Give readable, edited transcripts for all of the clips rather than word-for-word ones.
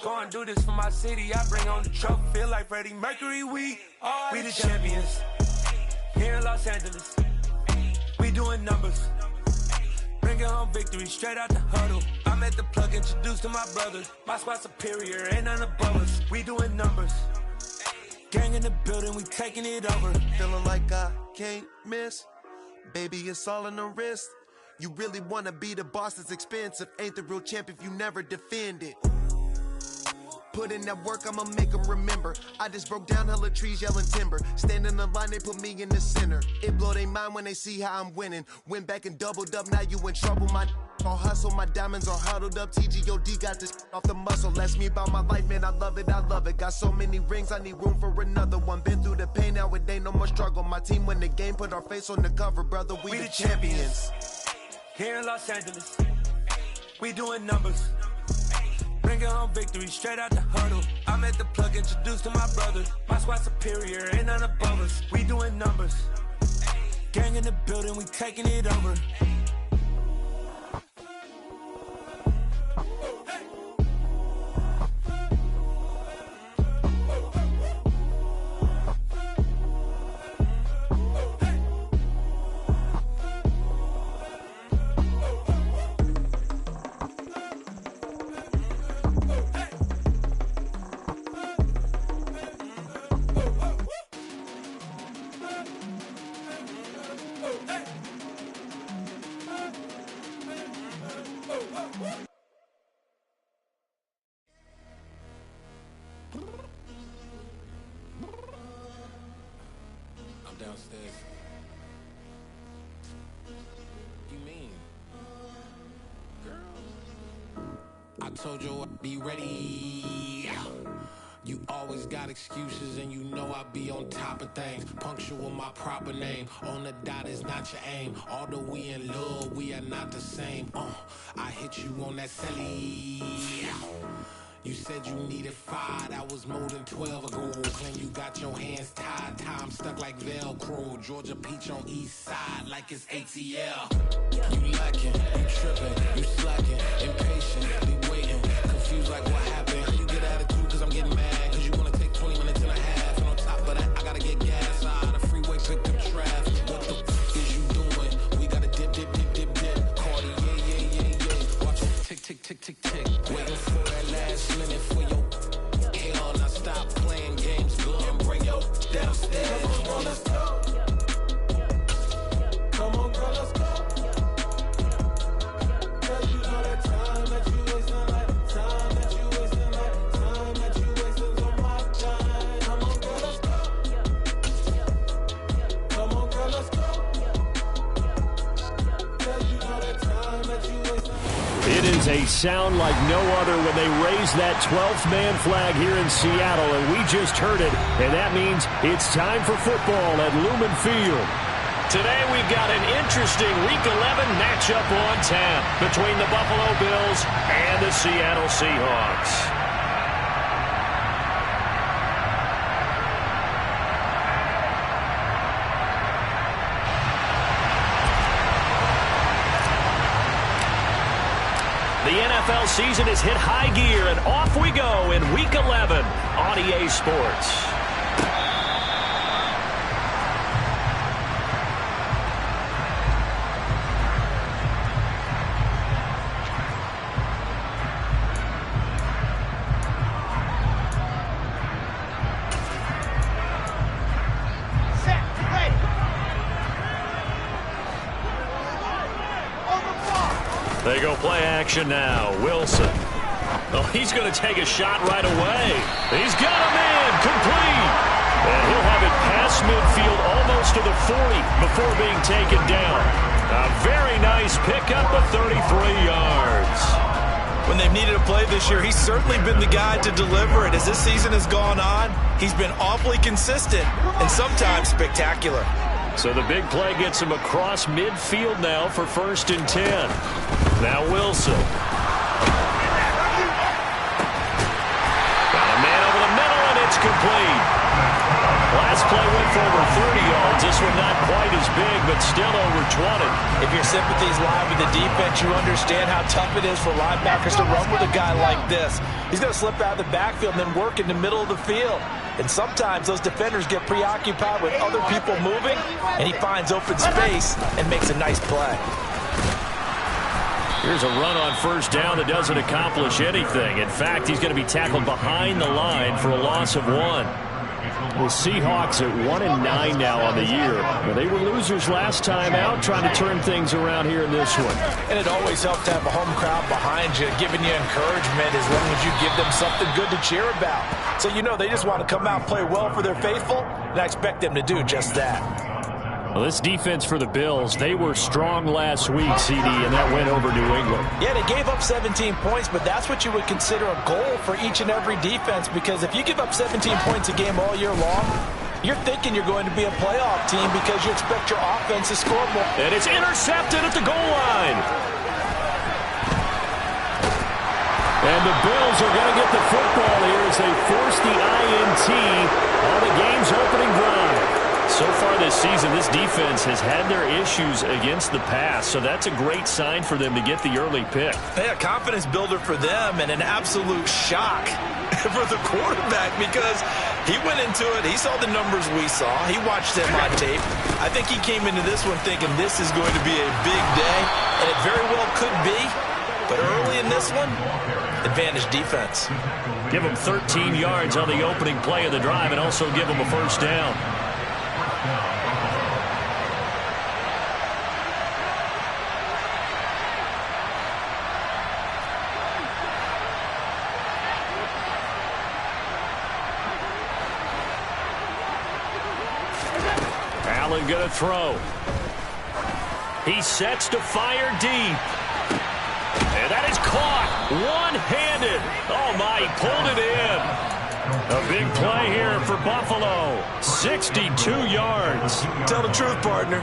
Go and do this for my city. I bring on the trophy. Feel like Freddie Mercury. We the champions. Here in Los Angeles. We doing numbers. Bringing home victory straight out the huddle. I'm at the plug, introduced to my brothers. My squad superior, ain't none above us. We doing numbers. Gang in the building, we taking it over. Feeling like I can't miss. Baby, it's all in the wrist. You really wanna be the boss, it's expensive. Ain't the real champ if you never defend it. Put in that work, I'ma make them remember. I just broke down hella trees yelling timber. Stand in the line, they put me in the center. It blow their mind when they see how I'm winning. Went back and doubled up, now you in trouble. My all hustle, my diamonds are huddled up. TGOD got this off the muscle. Ask me about my life, man, I love it, I love it. Got so many rings, I need room for another one. Been through the pain, now it ain't no more struggle. My team win the game, put our face on the cover, brother, we the champions. Here in Los Angeles, we doing numbers. Bringing home victory straight out the huddle. I'm at the plug, introduced to my brothers. My squad superior, ain't none above us. We doing numbers. Gang in the building, we taking it over. Downstairs. You mean? Girl, I told you I'd be ready. You always got excuses and you know I be on top of things. Punctual my proper name. On the dot is not your aim. Although we in love, we are not the same. I hit you on that celly. You said you needed 5, that was more than 12 ago. Claim you got your hands tied, time stuck like Velcro. Georgia Peach on east side like it's ATL. You lacking, you tripping, you slacking, impatient, be waiting, confused like what happened. You get attitude cause I'm getting mad, cause you wanna take 20 minutes and a half. And on top of that, I gotta get gas out of the freeway, picked up traffic. What the f is you doing? We gotta dip, dip, dip, dip, dip. Cardi, yeah. Watch it tick, tick, tick, tick, tick. Waiting for that last minute for your hell. Now stop playing games, go and bring your downstairs. Come on, let's go. Come on, girl, let's go. Cause you know that time that you wasting, like time that you wasting, like time that you wasting on my time. Come on, girl, let's go. Come on, girl, let's go. Cause you know that time that you wasting. It is a sound like no other when they raise that 12th man flag here in Seattle, and we just heard it, and that means it's time for football at Lumen Field. Today we've got an interesting Week 11 matchup on tap between the Buffalo Bills and the Seattle Seahawks. The NFL season has hit high gear, and off we go in Week 11 on EA Sports. They go play action now. Wilson. Oh, he's going to take a shot right away. He's got a man complete. And he'll have it past midfield almost to the 40 before being taken down. A very nice pickup of 33 yards. When they've needed a play this year, he's certainly been the guy to deliver it. As this season has gone on, he's been awfully consistent and sometimes spectacular. So the big play gets him across midfield now for 1st and 10. Now Wilson. Got a man over the middle, and it's complete. Last play went for over 30 yards. This one not quite as big, but still over 20. If your sympathies lie with the defense, you understand how tough it is for linebackers to run with a guy like this. He's going to slip out of the backfield and then work in the middle of the field. And sometimes those defenders get preoccupied with other people moving, and he finds open space and makes a nice play. Here's a run on first down that doesn't accomplish anything. In fact, he's going to be tackled behind the line for a loss of 1. The Seahawks at 1-9 now on the year. Well, they were losers last time out, trying to turn things around here in this one. And it always helps to have a home crowd behind you, giving you encouragement as long as you give them something good to cheer about. So you know they just want to come out and play well for their faithful, and I expect them to do just that. Well, this defense for the Bills, they were strong last week, CD, and that went over New England. Yeah, they gave up 17 points, but that's what you would consider a goal for each and every defense, because if you give up 17 points a game all year long, you're thinking you're going to be a playoff team because you expect your offense to score more. And it's intercepted at the goal line. And the Bills are going to get the football here as they force the INT on the game's opening drive. So far this season, this defense has had their issues against the pass, so that's a great sign for them to get the early pick. Yeah, confidence builder for them and an absolute shock for the quarterback because he went into it. He saw the numbers we saw. He watched them on tape. I think he came into this one thinking this is going to be a big day, and it very well could be. But early in this one, advantage defense. Give them 13 yards on the opening play of the drive and also give them a first down. Allen going to throw. He sets to fire deep. And that is caught one-handed. Oh, my, he pulled it in. A big play here for Buffalo. 62 yards. Tell the truth, partner.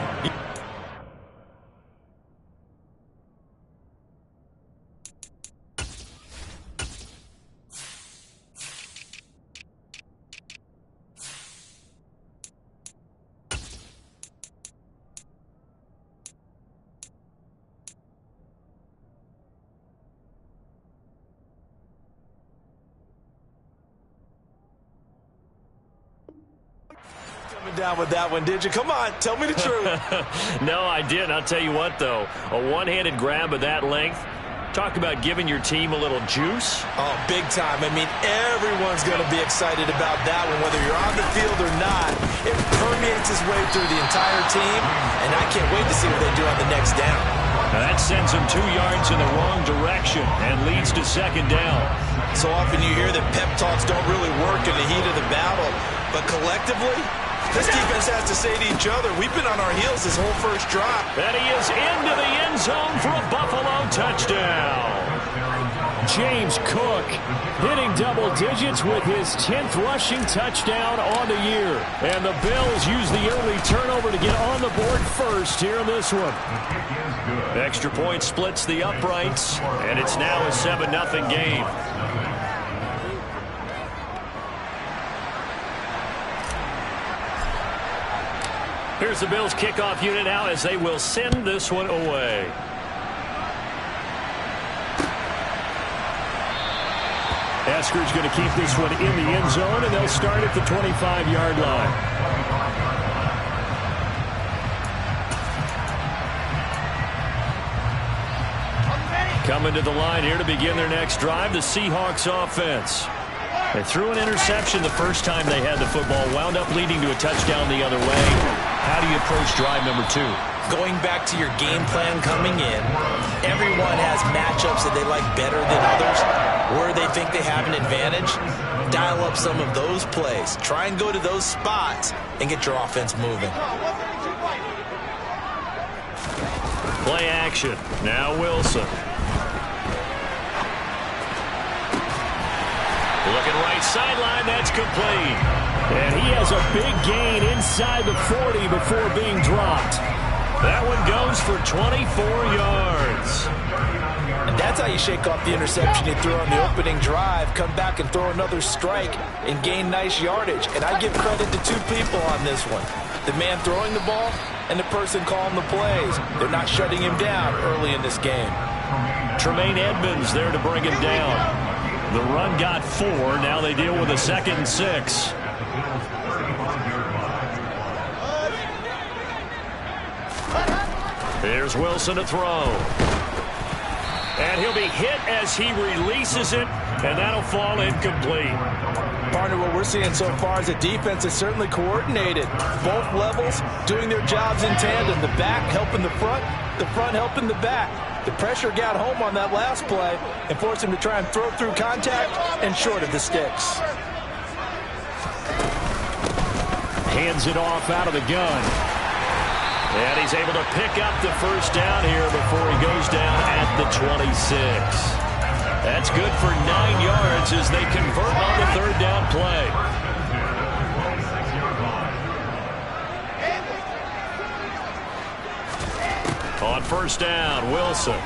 Down with that one, did you? Come on, tell me the truth. No, I didn't. I'll tell you what, though. A one-handed grab of that length. Talk about giving your team a little juice. Oh, big time. I mean, everyone's going to be excited about that one, whether you're on the field or not. It permeates its way through the entire team, and I can't wait to see what they do on the next down. Now that sends them 2 yards in the wrong direction and leads to second down. So often you hear that pep talks don't really work in the heat of the battle, but collectively, this defense has to say to each other, we've been on our heels this whole first drive. And he is into the end zone for a Buffalo touchdown. James Cook hitting double digits with his 10th rushing touchdown on the year. And the Bills use the early turnover to get on the board first here in this one. Extra point splits the uprights, and it's now a 7-0 game. Here's the Bills kickoff unit now as they will send this one away. Esker's going to keep this one in the end zone, and they'll start at the 25-yard line. Coming to the line here to begin their next drive, the Seahawks offense. They threw an interception the first time they had the football, wound up leading to a touchdown the other way. How do you approach drive number 2? Going back to your game plan coming in, everyone has matchups that they like better than others, where they think they have an advantage. Dial up some of those plays. Try and go to those spots and get your offense moving. Play action. Now Wilson. Looking right sideline, that's complete. And he has a big gain inside the 40 before being dropped. That one goes for 24 yards. And that's how you shake off the interception he threw on the opening drive, come back and throw another strike and gain nice yardage. And I give credit to two people on this one. The man throwing the ball and the person calling the plays. They're not shutting him down early in this game. Tremaine Edmonds there to bring him down. The run got 4. Now they deal with a 2nd and 6. Here's Wilson to throw. And he'll be hit as he releases it, and that'll fall incomplete. Partner, what we're seeing so far is the defense is certainly coordinated. Both levels doing their jobs in tandem. The back helping the front helping the back. The pressure got home on that last play and forced him to try and throw through contact and short of the sticks. Hands it off out of the gun. And he's able to pick up the first down here before he goes down at the 26. That's good for 9 yards as they convert on the 3rd down play. On 1st down, Wilson.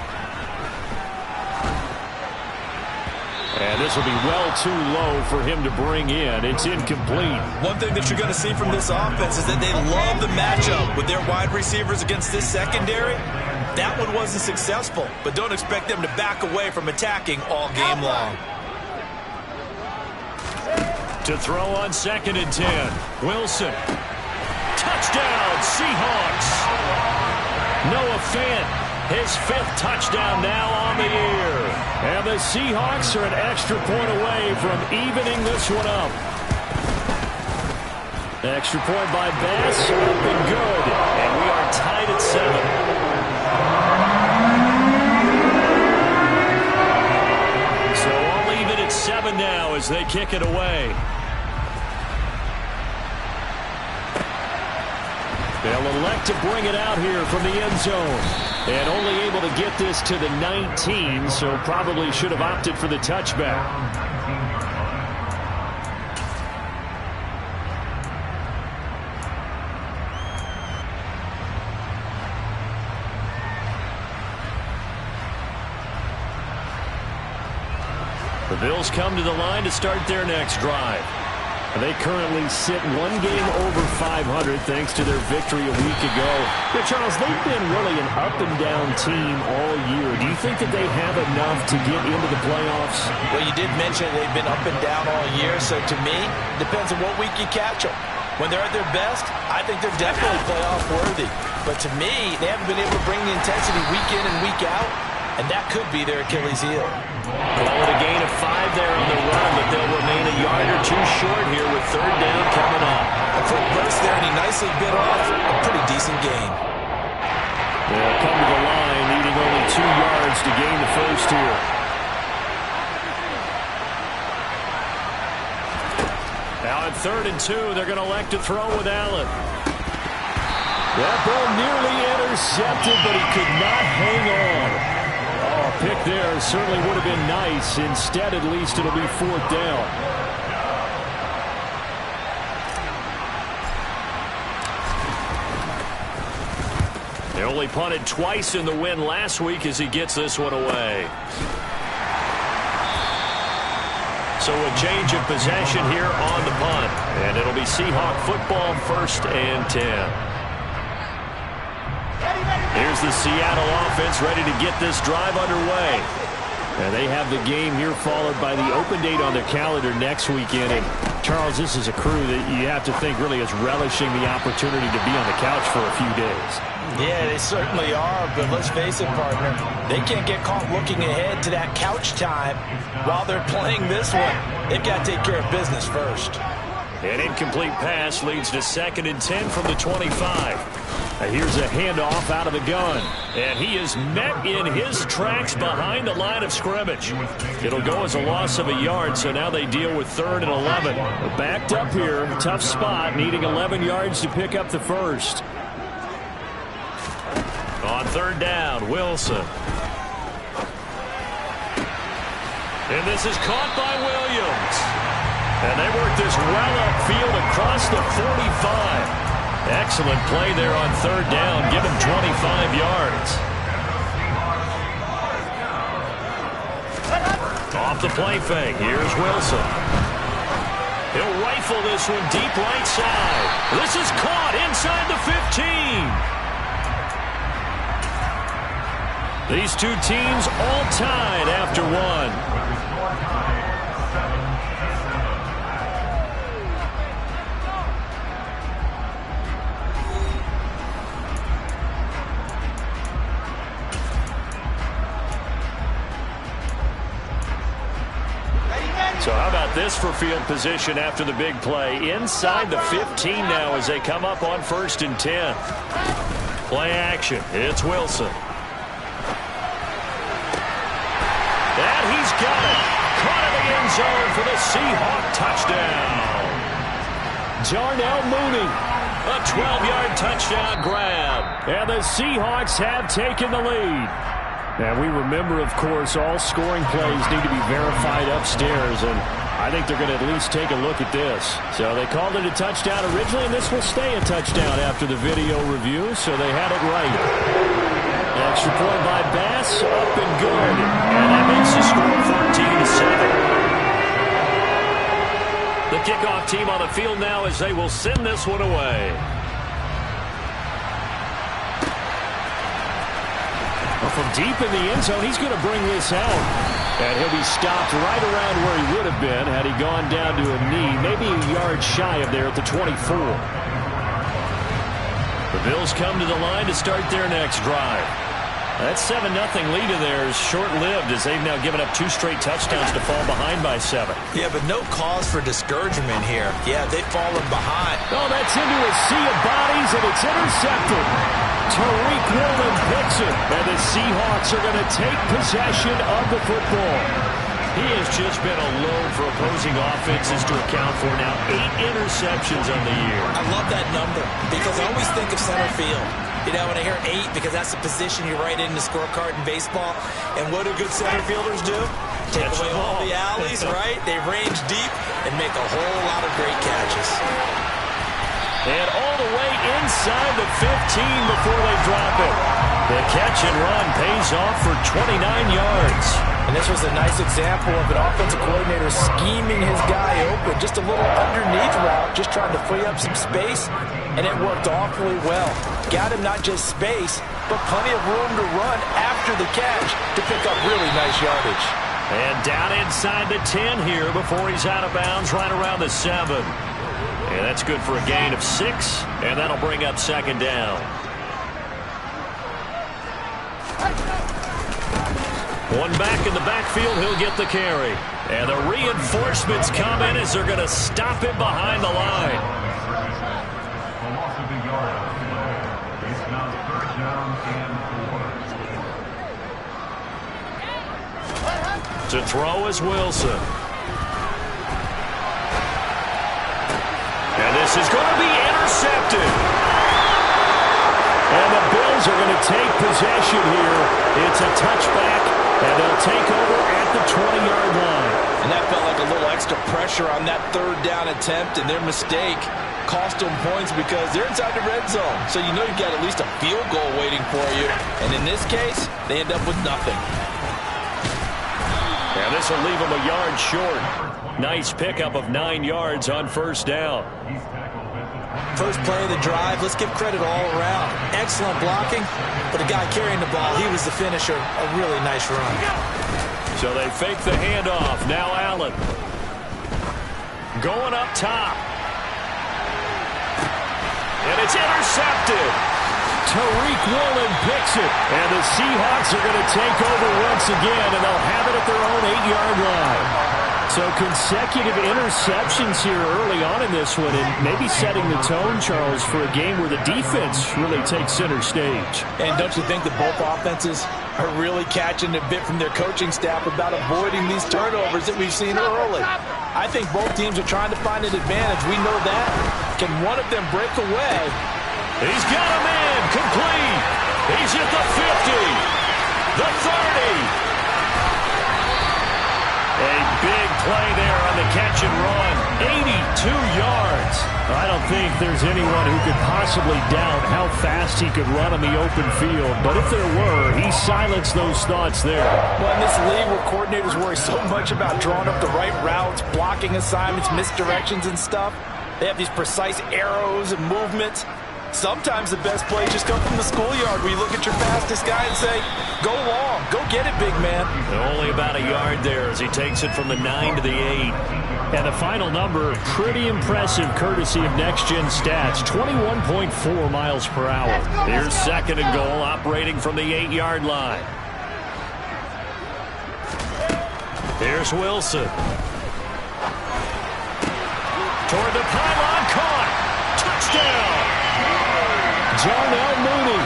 And this will be well too low for him to bring in. It's incomplete. One thing that you're going to see from this offense is that they love the matchup with their wide receivers against this secondary. That one wasn't successful, but don't expect them to back away from attacking all game long. To throw on 2nd and 10. Wilson. Touchdown, Seahawks. Noah Fant, his 5th touchdown now on the year. And the Seahawks are an extra point away from evening this one up. Extra point by Bass, up and good. And we are tied at 7. So all even at 7 now as they kick it away. They'll elect to bring it out here from the end zone. And only able to get this to the 19, so probably should have opted for the touchback. The Bills come to the line to start their next drive. They currently sit 1 game over 500 thanks to their victory a week ago. Yeah, Charles, they've been really an up-and-down team all year. Do you think that they have enough to get into the playoffs? Well, you did mention they've been up and down all year, so to me, depends on what week you catch them. When they're at their best, I think they're definitely playoff worthy. But to me, they haven't been able to bring the intensity week in and week out, and that could be their Achilles heel. Call it a gain of 5 there on the run, but they'll remain a yard or 2 short here with 3rd down coming up. A quick burst there, and he nicely bit off a pretty decent gain. They'll come to the line, needing only 2 yards to gain the first here. Now at 3rd and 2, they're going to elect to throw with Allen. That ball nearly intercepted, but he could not hang on. Oh, a pick there certainly would have been nice. Instead, at least it'll be 4th down. They only punted twice in the win last week as he gets this one away. So a change of possession here on the punt. And it'll be Seahawk football, 1st and 10. Here's the Seattle offense ready to get this drive underway. And they have the game here followed by the open date on their calendar next weekend. And Charles, this is a crew that you have to think really is relishing the opportunity to be on the couch for a few days. Yeah, they certainly are, but let's face it, partner. They can't get caught looking ahead to that couch time while they're playing this one. They've got to take care of business first. An incomplete pass leads to 2nd and 10 from the 25. Here's a handoff out of the gun. And he is met in his tracks behind the line of scrimmage. It'll go as a loss of a yard, so now they deal with 3rd and 11. Backed up here, tough spot, needing 11 yards to pick up the first. On 3rd down, Wilson. And this is caught by Williams. And they work this well upfield across the 45. Excellent play there on third down. Give him 25 yards. Off the play fake. Here's Wilson. He'll rifle this one deep right side. This is caught inside the 15. These two teams all tied after one. So how about this for field position after the big play? Inside the 15 now as they come up on 1st and 10. Play action. It's Wilson. And he's got it. Caught in the end zone for the Seahawk touchdown. Darnell Mooney. A 12-yard touchdown grab. And the Seahawks have taken the lead. And we remember, of course, all scoring plays need to be verified upstairs, and I think they're going to at least take a look at this. So they called it a touchdown originally, and this will stay a touchdown after the video review, so they had it right. Extra point by Bass, up and good, and that makes the score 14-7. The kickoff team on the field now as they will send this one away. From deep in the end zone, he's going to bring this out. And he'll be stopped right around where he would have been had he gone down to a knee, maybe a yard shy of there at the 24. The Bills come to the line to start their next drive. That 7-0 lead of theirs short-lived as they've now given up 2 straight touchdowns to fall behind by 7. Yeah, but no cause for discouragement here. Yeah, they've fallen behind. Oh, that's into a sea of bodies, and it's intercepted. Tariq Woolen picks it, and the Seahawks are going to take possession of the football. He has just been a load for opposing offenses to account for now. 8 interceptions on the year. I love that number because I always think of center field. You know, when I hear 8, because that's the position you write in the scorecard in baseball. And what do good center fielders do? Take away all the alleys, right? They range deep and make a whole lot of great catches. And all the way inside the 15 before they drop it. The catch and run pays off for 29 yards. And this was a nice example of an offensive coordinator scheming his guy open. Just a little underneath route, just trying to free up some space, and it worked awfully well. Got him not just space, but plenty of room to run after the catch to pick up really nice yardage. And down inside the 10 here before he's out of bounds right around the 7. And that's good for a gain of 6, and that'll bring up 2nd down. One back in the backfield, he'll get the carry. And the reinforcements come in as they're going to stop him behind the line. To throw is Wilson. And this is going to be intercepted. And the Bills are going to take possession here. It's a touchback, and they'll take over at the 20-yard line. And that felt like a little extra pressure on that 3rd down attempt, and their mistake cost them points because they're inside the red zone. So you know you've got at least a field goal waiting for you. And in this case, they end up with nothing. And this will leave them a yard short. Nice pickup of 9 yards on 1st down. First play of the drive, let's give credit all around. Excellent blocking, but the guy carrying the ball, he was the finisher. A really nice run. So they fake the handoff. Now Allen. Going up top. And it's intercepted. Tariq Woolen picks it. And the Seahawks are going to take over once again, and they'll have it at their own 8-yard line. So consecutive interceptions here early on in this one, and maybe setting the tone, Charles, for a game where the defense really takes center stage. And don't you think that both offenses are really catching a bit from their coaching staff about avoiding these turnovers that we've seen early? I think both teams are trying to find an advantage. We know that. Can one of them break away? He's got a man complete. He's at the 50, the 30. A big play there on the catch and run. 82 yards. I don't think there's anyone who could possibly doubt how fast he could run on the open field. But if there were, he silenced those thoughts there. Well, in this league where coordinators worry so much about drawing up the right routes, blocking assignments, misdirections and stuff, they have these precise arrows and movements. Sometimes the best plays just come from the schoolyard where you look at your fastest guy and say, go long, go get it, big man. Only about a yard there as he takes it from the 9 to the 8. And the final number, pretty impressive courtesy of Next Gen Stats, 21.4 miles per hour. Here's second and goal, operating from the 8-yard line. Here's Wilson. Toward the pylon, caught. Touchdown. Darnell Mooney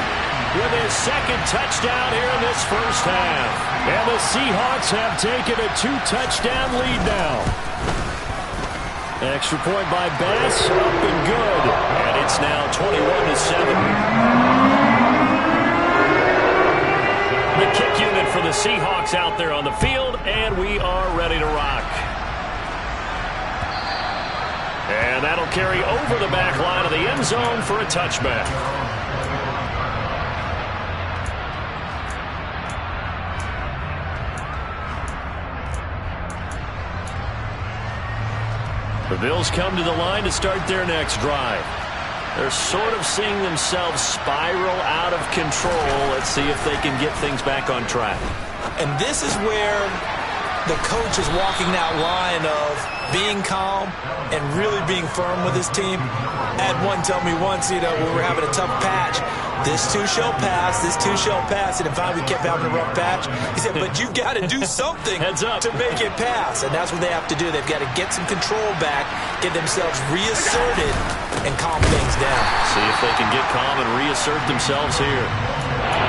with his second touchdown here in this first half. And the Seahawks have taken a 2-touchdown lead now. Extra point by Bass, up and good. And it's now 21-7. The kick unit for the Seahawks out there on the field, and we are ready to rock. And that'll carry over the back line of the end zone for a touchback. The Bills come to the line to start their next drive. They're sort of seeing themselves spiral out of control. Let's see if they can get things back on track. And this is where the coach is walking that line of being calm and really being firm with his team. Had one tell me once, we were having a tough patch. This too shall pass, this too shall pass. And finally we kept having a rough patch. He said, but you've got to do something to make it pass. And that's what they have to do. They've got to get some control back, get themselves reasserted, and calm things down. See if they can get calm and reassert themselves here.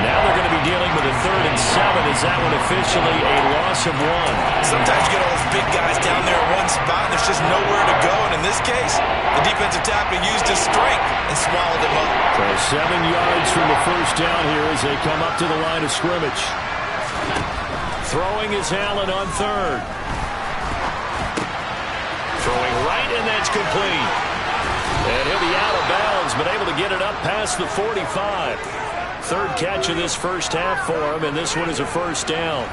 Now they're going to be dealing with a 3rd and 7. Is that one officially a loss of 1? Sometimes you get all those big guys down there in one spot, and there's just nowhere to go. And in this case, the defensive tackle used his strength and swallowed him up. So 7 yards from the first down here as they come up to the line of scrimmage. Throwing is Allen on 3rd. Throwing right, and that's complete. And he'll be out of bounds, but able to get it up past the 45. 3rd catch of this first half for him, and this one is a first down.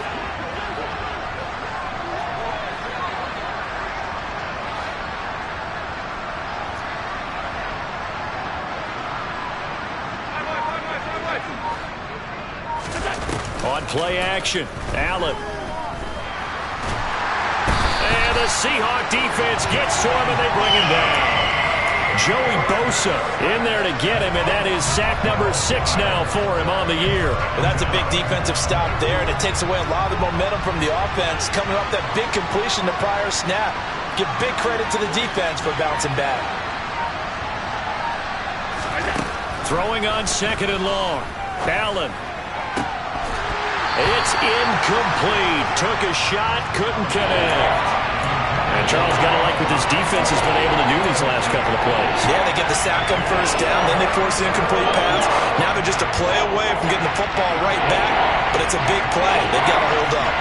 On play action, Allen. And the Seahawk defense gets to him, and they bring him down. Joey Bosa in there to get him, and that is sack number 6 now for him on the year. Well, that's a big defensive stop there, and it takes away a lot of the momentum from the offense. Coming off that big completion the prior snap. Give big credit to the defense for bouncing back. Throwing on 2nd and long. Allen. It's incomplete. Took a shot, couldn't connect. And Charles, got to like what this defense has been able to do these last couple of plays. Yeah, they get the sack on first down, then they force the incomplete pass. Now they're just a play away from getting the football right back, but it's a big play. They've got to hold up.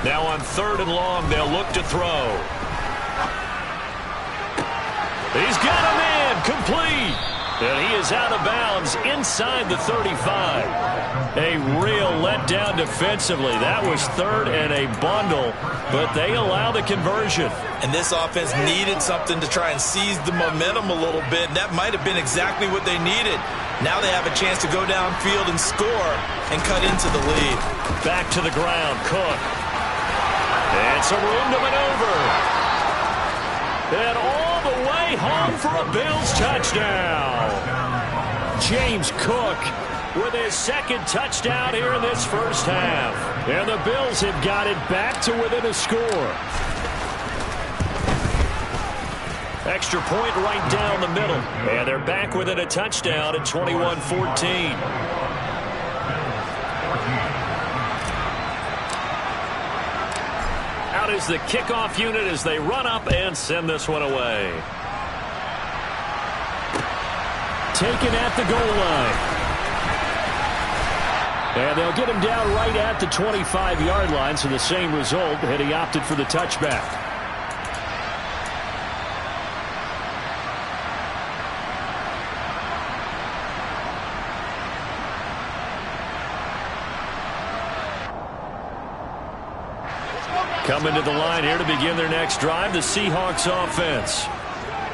Now on 3rd and long, they'll look to throw. He's got him in, complete. And he is out of bounds inside the 35. A real letdown defensively. That was 3rd and a bundle, but they allow the conversion. And this offense needed something to try and seize the momentum a little bit. That might have been exactly what they needed. Now they have a chance to go downfield and score and cut into the lead. Back to the ground, Cook. And some room to maneuver. And all the way home for a Bills touchdown. James Cook with his 2nd touchdown here in this first half. And the Bills have got it back to within a score. Extra point right down the middle. And they're back within a touchdown at 21-14. Out is the kickoff unit as they run up and send this one away. Taken at the goal line. And they'll get him down right at the 25-yard line, so the same result, and he opted for the touchback. Coming to the line here to begin their next drive, the Seahawks offense.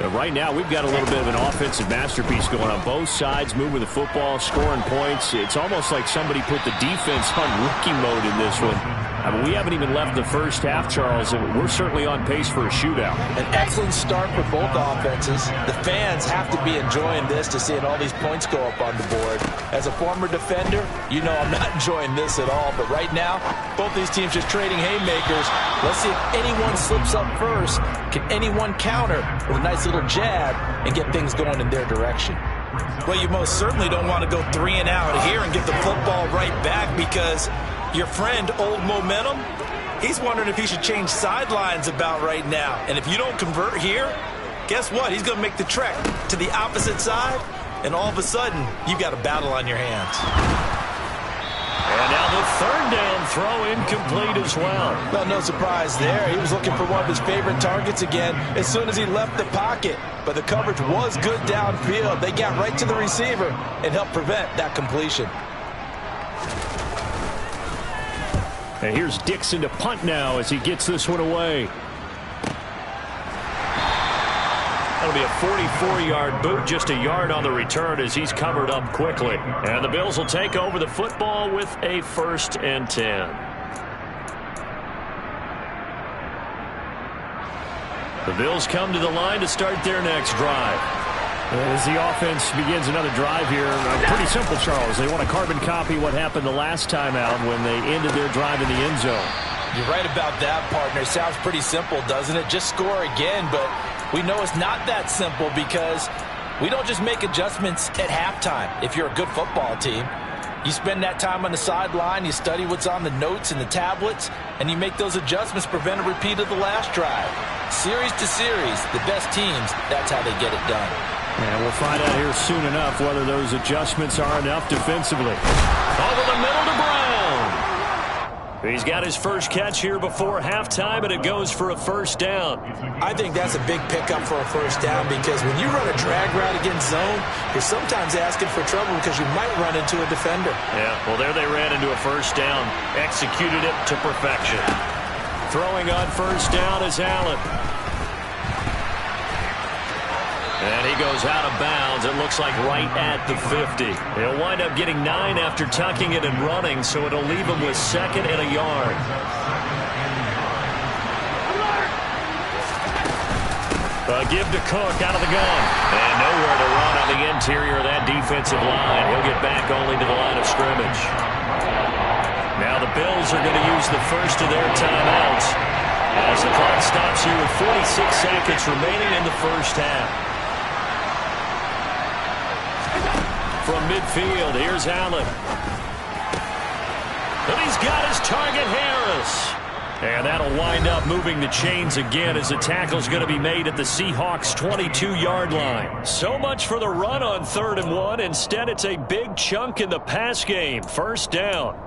But right now, we've got a little bit of an offensive masterpiece going on both sides, moving the football, scoring points. It's almost like somebody put the defense on rookie mode in this one. I mean, we haven't even left the first half, Charles, and we're certainly on pace for a shootout. An excellent start for both offenses. The fans have to be enjoying this to seeing all these points go up on the board. As a former defender, you know I'm not enjoying this at all. But right now, both these teams just trading haymakers. Let's see if anyone slips up first. Can anyone counter with a nice little jab and get things going in their direction? Well, you most certainly don't want to go 3 and out here and get the football right back, because your friend, Old Momentum, he's wondering if he should change sidelines about right now. And if you don't convert here, guess what? He's going to make the trek to the opposite side, and all of a sudden, you've got a battle on your hands. And now the third down throw incomplete as well. Well, no surprise there. He was looking for one of his favorite targets again as soon as he left the pocket. But the coverage was good downfield. They got right to the receiver and helped prevent that completion. And here's Dixon to punt now as he gets this one away. That'll be a 44-yard boot, just a yard on the return as he's covered up quickly. And the Bills will take over the football with a 1st and 10. The Bills come to the line to start their next drive. As the offense begins another drive here, pretty simple, Charles. They want to carbon copy what happened the last time out when they ended their drive in the end zone. You're right about that, partner. Sounds pretty simple, doesn't it? Just score again, but we know it's not that simple because we don't just make adjustments at halftime. If you're a good football team, you spend that time on the sideline, you study what's on the notes and the tablets, and you make those adjustments, prevent a repeat of the last drive. Series to series, the best teams, that's how they get it done. And we'll find out here soon enough whether those adjustments are enough defensively. Over the middle to Brown. He's got his first catch here before halftime, and it goes for a 1st down. I think that's a big pickup for a 1st down, because when you run a drag route against zone, you're sometimes asking for trouble because you might run into a defender. Yeah, well, there they ran into a 1st down. Executed it to perfection. Throwing on 1st down is Allen. And he goes out of bounds. It looks like right at the 50. He'll wind up getting 9 after tucking it and running, so it'll leave him with 2nd and a yard. A give to Cook out of the gun. And nowhere to run on the interior of that defensive line. He'll get back only to the line of scrimmage. Now the Bills are going to use the first of their timeouts as the clock stops here with 46 seconds remaining in the first half. From midfield, here's Allen. And he's got his target, Harris. And that'll wind up moving the chains again as the tackle's going to be made at the Seahawks' 22-yard line. So much for the run on 3rd and 1. Instead, it's a big chunk in the pass game. 1st down.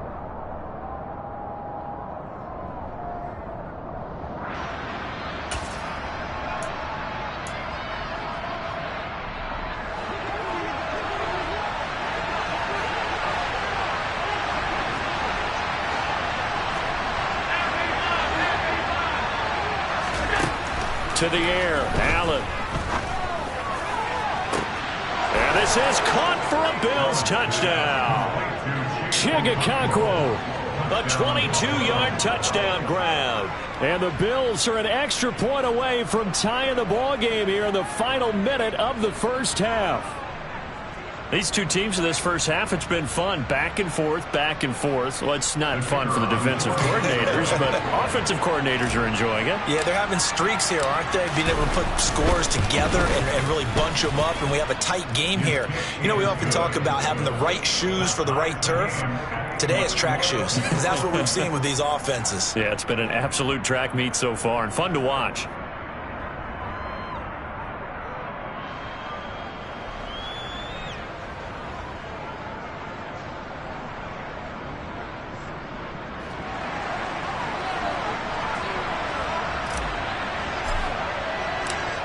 To the air, Allen. And this is caught for a Bills touchdown. Chigakonkwo, a 22-yard touchdown grab. And the Bills are an extra point away from tying the ball game here in the final minute of the first half. These two teams in this first half, it's been fun. Back and forth, back and forth. Well, it's not fun for the defensive coordinators, but offensive coordinators are enjoying it. Yeah, they're having streaks here, aren't they? Being able to put scores together and really bunch them up, and we have a tight game here. You know, we often talk about having the right shoes for the right turf. Today it's track shoes, because that's what we've seen with these offenses. Yeah, it's been an absolute track meet so far, and fun to watch.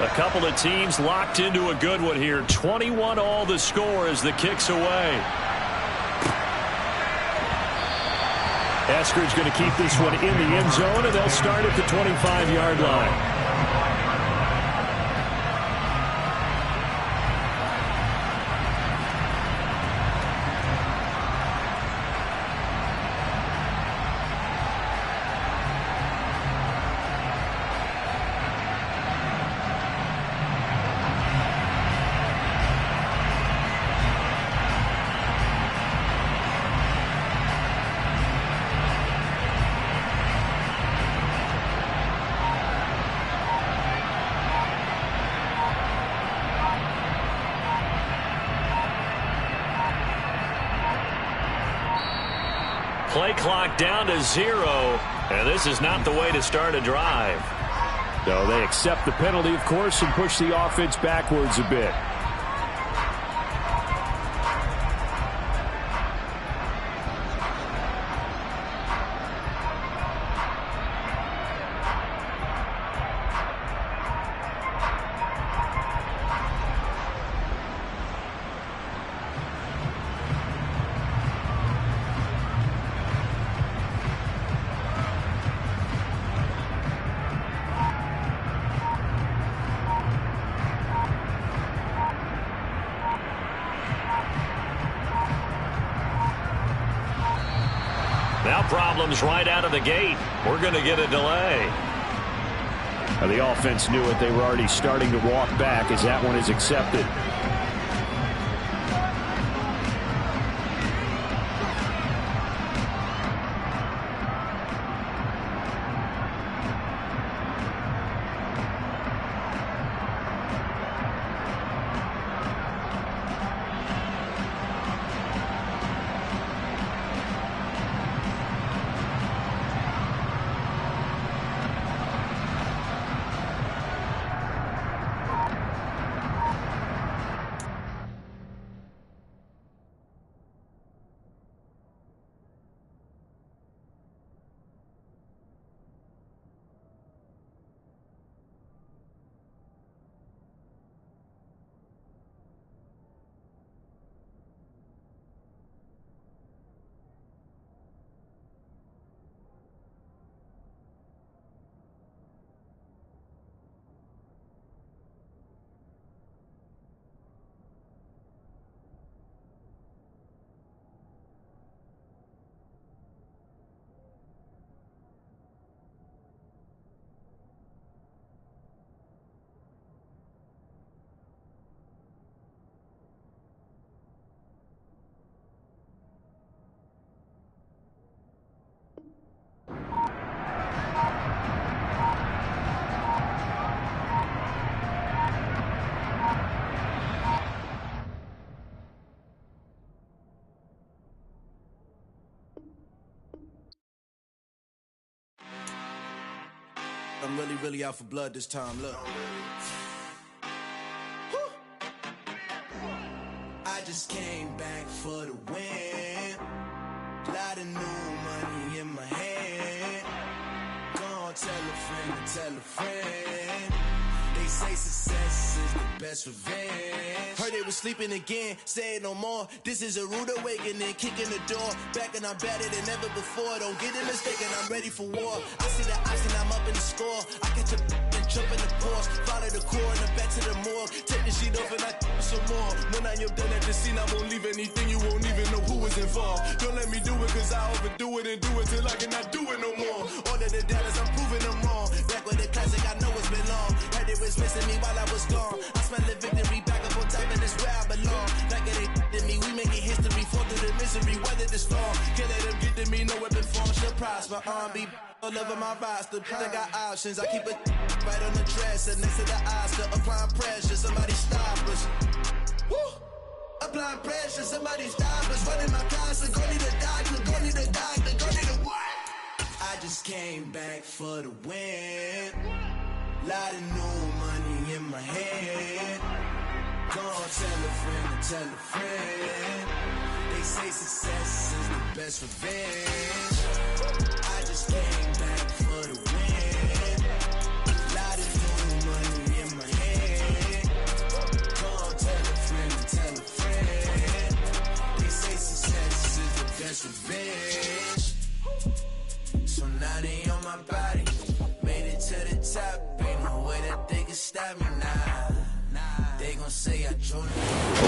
A couple of teams locked into a good one here. 21 all the score as the kick's away. Eskridge going to keep this one in the end zone, and they'll start at the 25-yard line. Play clock down to 0, and this is not the way to start a drive. So they accept the penalty, of course, and push the offense backwards a bit. Now problems right out of the gate. We're going to get a delay. The offense knew it. They were already starting to walk back as that one is accepted. I'm really out for blood this time, look. I just came back for the win. Lot of new money in my hand. Gonna tell a friend to tell a friend. They say success is the best revenge. Heard they was sleeping again, say it no more. This is a rude awakening, kicking the door. Back and I'm better than ever before. Don't get it mistaken, I'm ready for war. I see the option, I'm up in the score. I catch a and jump in the course. Follow the core and the back to the morgue. Take the sheet off and I some more. When I am done at the scene, I won't leave anything. You won't even know who was involved. Don't let me do it, cause I overdo it and do it till I cannot do it no more. All of the doubters, I'm proving them wrong. Back with the classic, I know it's been long. Heard it was missing me while I was gone. I smell the victory back up on top, and it's where I belong. Like it ain't to me, we making history. Fall through the misery, weather the storm. Can't let them get to me, no weapon form should prosper. R&B all over my roster. I got options, I keep it right on the dresser. Next to the Oscar, applying pressure. Somebody stop us. Woo! Applying pressure, somebody stop us. Running my closet, go need a doctor, go need a doctor, go need a what? I just came back for the win. Lot of new money in my hand. Gonna tell a friend to tell a friend. They say success is the best revenge. I just came back for the win. Lot of new money in my hand.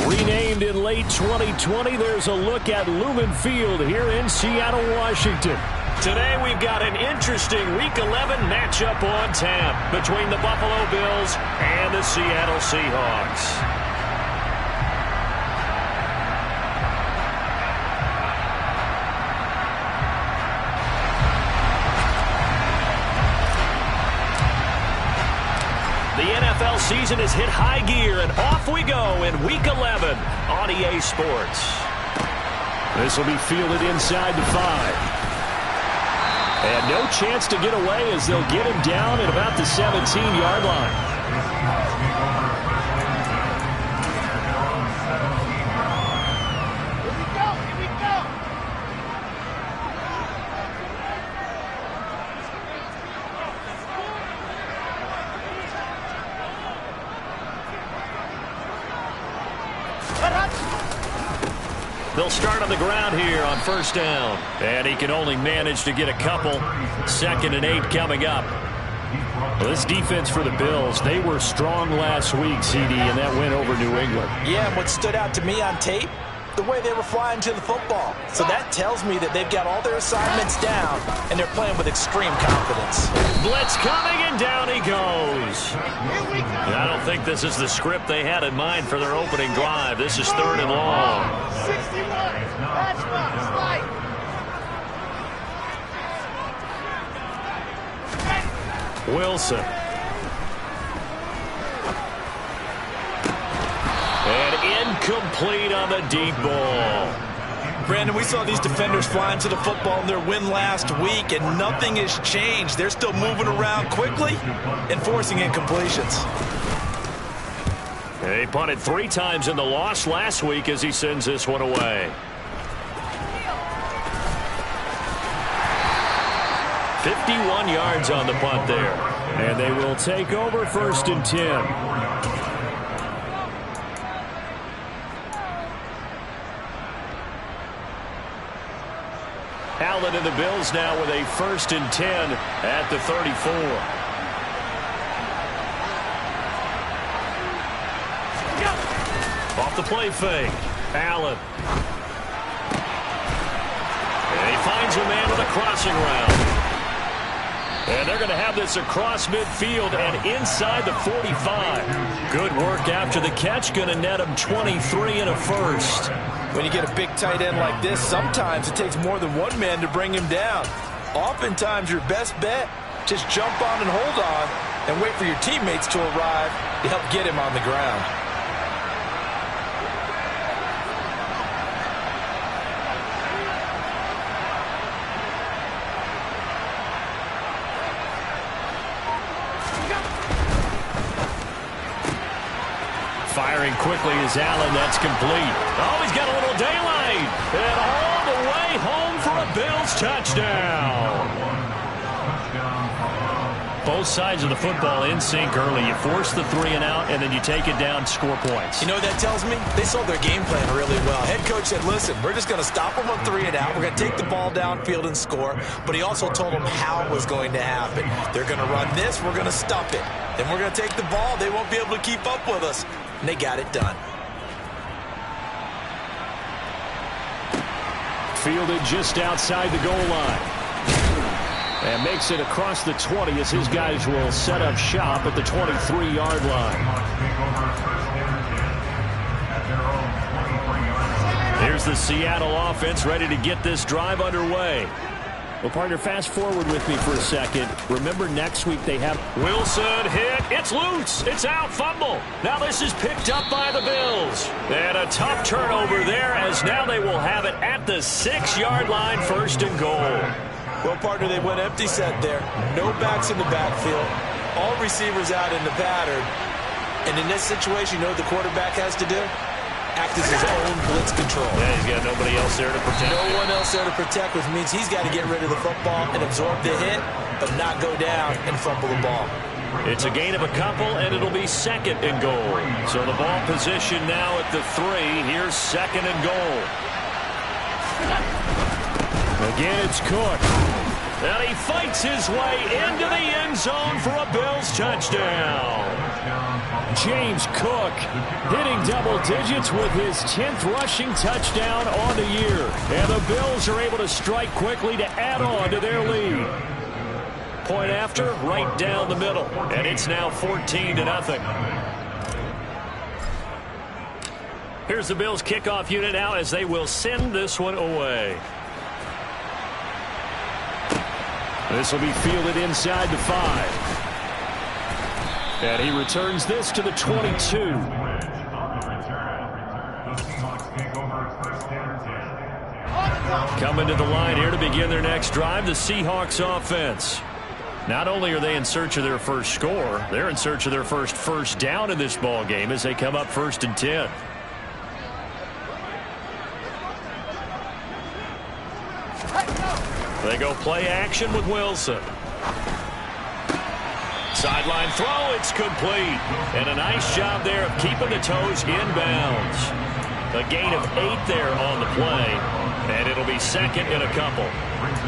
Renamed in late 2020, there's a look at Lumen Field here in Seattle, Washington. Today we've got an interesting Week 11 matchup on tap between the Buffalo Bills and the Seattle Seahawks. The NFL season has hit high gear, and off we go in Week 11 on EA Sports. This will be fielded inside the 5. And no chance to get away as they'll get him down at about the 17-yard line. They'll start on the ground here on first down. And he can only manage to get a couple. 2nd and 8 coming up. Well, this defense for the Bills, they were strong last week, CD, and that went over New England. Yeah, and what stood out to me on tape, the way they were flying to the football. So that tells me that they've got all their assignments down, and they're playing with extreme confidence. Blitz coming, and down he goes. I don't think this is the script they had in mind for their opening drive. This is 3rd and long. 61. That's right. Wilson. And incomplete on the deep ball. Brandon, we saw these defenders flying to the football in their win last week, and nothing has changed. They're still moving around quickly and forcing incompletions. He punted 3 times in the loss last week as he sends this one away. 51 yards on the punt there. And they will take over 1st and 10. Allen and the Bills now with a 1st and 10 at the 34. Off the play fake. Allen. And he finds a man with a crossing route. And they're going to have this across midfield and inside the 45. Good work after the catch. Going to net him 23 and a first. When you get a big tight end like this, sometimes it takes more than one man to bring him down. Oftentimes, your best bet, just jump on and hold on and wait for your teammates to arrive to help get him on the ground. Firing quickly is Allen. That's complete. Oh, he's got a little daylight. And all the way home for a Bills touchdown. Both sides of the football in sync early. You force the 3 and out, and then you take it down, score points. You know what that tells me? They sold their game plan really well. Head coach said, listen, we're just going to stop them on 3 and out. We're going to take the ball downfield and score. But he also told them how it was going to happen. They're going to run this. We're going to stop it. Then we're going to take the ball. They won't be able to keep up with us. And they got it done. Fielded just outside the goal line. And makes it across the 20 as his guys will set up shop at the 23-yard line. Here's the Seattle offense ready to get this drive underway. Well, partner, fast forward with me for a second. Remember, next week they have Wilson hit. It's loose. It's out. Fumble. Now this is picked up by the Bills. And a tough turnover there as now they will have it at the 6-yard line, 1st and goal. Well, partner, they went empty set there. No backs in the backfield. All receivers out in the pattern. And in this situation, you know what the quarterback has to do? Act as his own blitz control. Yeah, he's got nobody else there to protect. No one else there to protect, which means he's got to get rid of the football and absorb the hit, but not go down and fumble the ball. It's a gain of a couple, and it'll be 2nd and goal. So the ball position now at the 3. Here's 2nd and goal. Again, it's Cook. And he fights his way into the end zone for a Bills touchdown. James Cook hitting double digits with his 10th rushing touchdown on the year. And the Bills are able to strike quickly to add on to their lead. Point after, right down the middle. And it's now 14-0. Here's the Bills kickoff unit now as they will send this one away. This will be fielded inside the 5. And he returns this to the 22. Coming to the line here to begin their next drive, the Seahawks offense. Not only are they in search of their first score, they're in search of their first down in this ball game as they come up 1st and 10. They go play action with Wilson. Sideline throw, it's complete. And a nice job there of keeping the toes inbounds. A gain of 8 there on the play, and it'll be 2nd and a couple.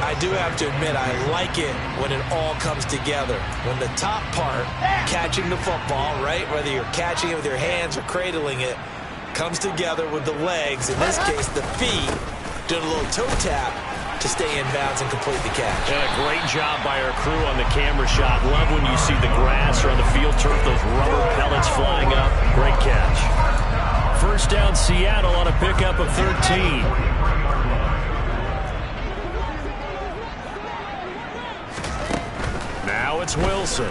I do have to admit, I like it when it all comes together. When the top part, catching the football, right, whether you're catching it with your hands or cradling it, comes together with the legs, in this case the feet, doing a little toe tap to stay in bounds and complete the catch. And a great job by our crew on the camera shot. Love when you see the grass or on the field turf, those rubber pellets flying up. Great catch. First down, Seattle on a pickup of 13. Now it's Wilson.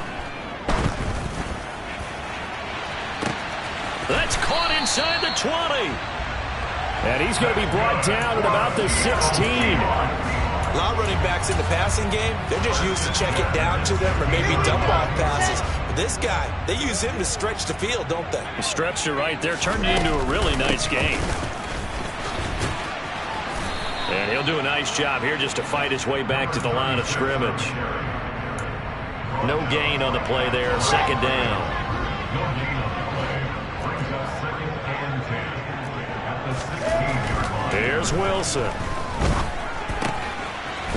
That's caught inside the 20. And he's going to be brought down at about the 16. A lot of running backs in the passing game, they're just used to check it down to them or maybe dump off passes. But this guy, they use him to stretch the field, don't they? He stretched it right there, turned it into a really nice game. And he'll do a nice job here just to fight his way back to the line of scrimmage. No gain on the play there, 2nd down. Here's Wilson.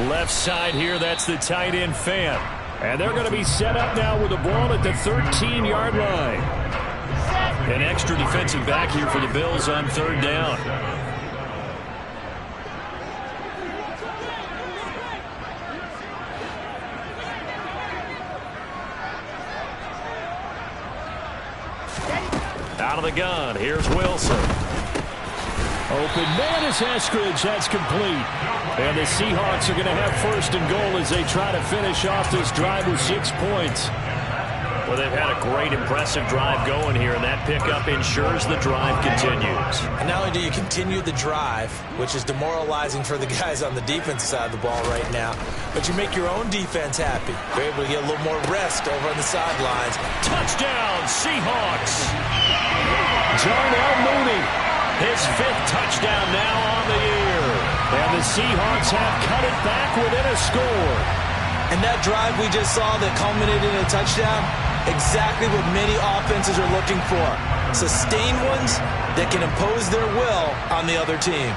Left side here, that's the tight end fan. And they're going to be set up now with the ball at the 13-yard line. An extra defensive back here for the Bills on 3rd down. Out of the gun, here's Wilson. Open man is Eskridge. That's complete. And the Seahawks are going to have 1st and goal as they try to finish off this drive with 6 points. Well, they've had a great, impressive drive going here, and that pickup ensures the drive continues. And not only do you continue the drive, which is demoralizing for the guys on the defensive side of the ball right now, but you make your own defense happy. You're able to get a little more rest over on the sidelines. Touchdown, Seahawks! Darnell Mooney, his 5th touchdown now on the year. And the Seahawks have cut it back within a score. And that drive we just saw that culminated in a touchdown, exactly what many offenses are looking for. Sustained ones that can impose their will on the other team.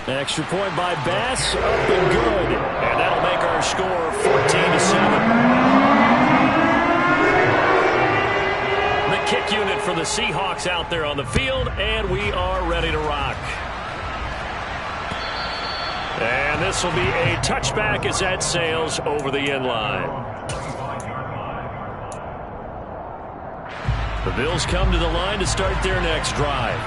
Extra point by Bass, up and good. And that'll make our score 14-7. The kick unit for the Seahawks out there on the field, and we are ready to rock. And this will be a touchback as that sails over the end line. The Bills come to the line to start their next drive.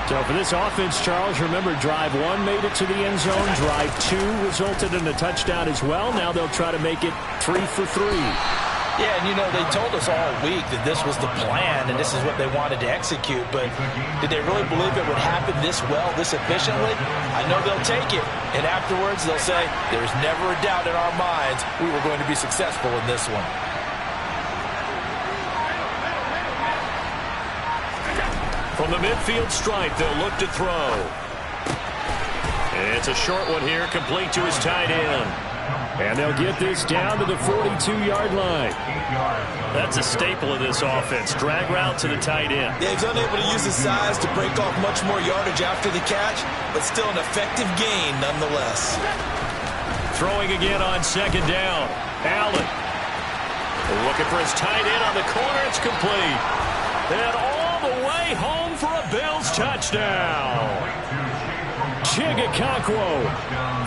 So for this offense, Charles, remember drive 1 made it to the end zone. Drive 2 resulted in a touchdown as well. Now they'll try to make it 3 for 3. Yeah, and you know, they told us all week that this was the plan and this is what they wanted to execute, but did they really believe it would happen this well, this efficiently? I know they'll take it, and afterwards they'll say, there's never a doubt in our minds we were going to be successful in this one. From the midfield stripe, they'll look to throw. It's a short one here, complete to his tight end. And they'll get this down to the 42-yard line. That's a staple of this offense. Drag route to the tight end. Yeah, he's unable to use his size to break off much more yardage after the catch, but still an effective gain nonetheless. Throwing again on second down. Allen looking for his tight end on the corner. It's complete. And all the way home for a Bills touchdown. Chigakonkwo,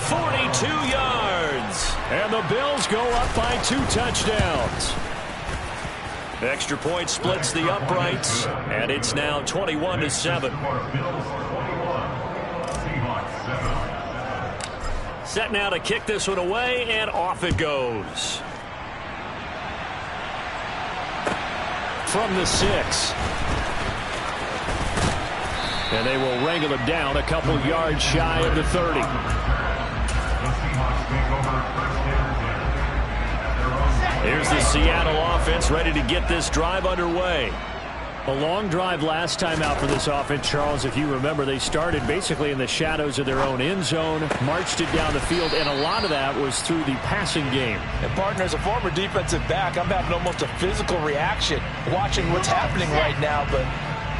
42 yards. And the Bills go up by 2 touchdowns. Extra point splits the uprights, and it's now 21-7. Set now to kick this one away, and off it goes. From the 6. And they will wrangle him down a couple yards shy of the 30. Here's the Seattle offense ready to get this drive underway. A long drive last time out for this offense, Charles. If you remember, they started basically in the shadows of their own end zone, marched it down the field, and a lot of that was through the passing game. And partner, as a former defensive back, I'm having almost a physical reaction watching what's happening right now, but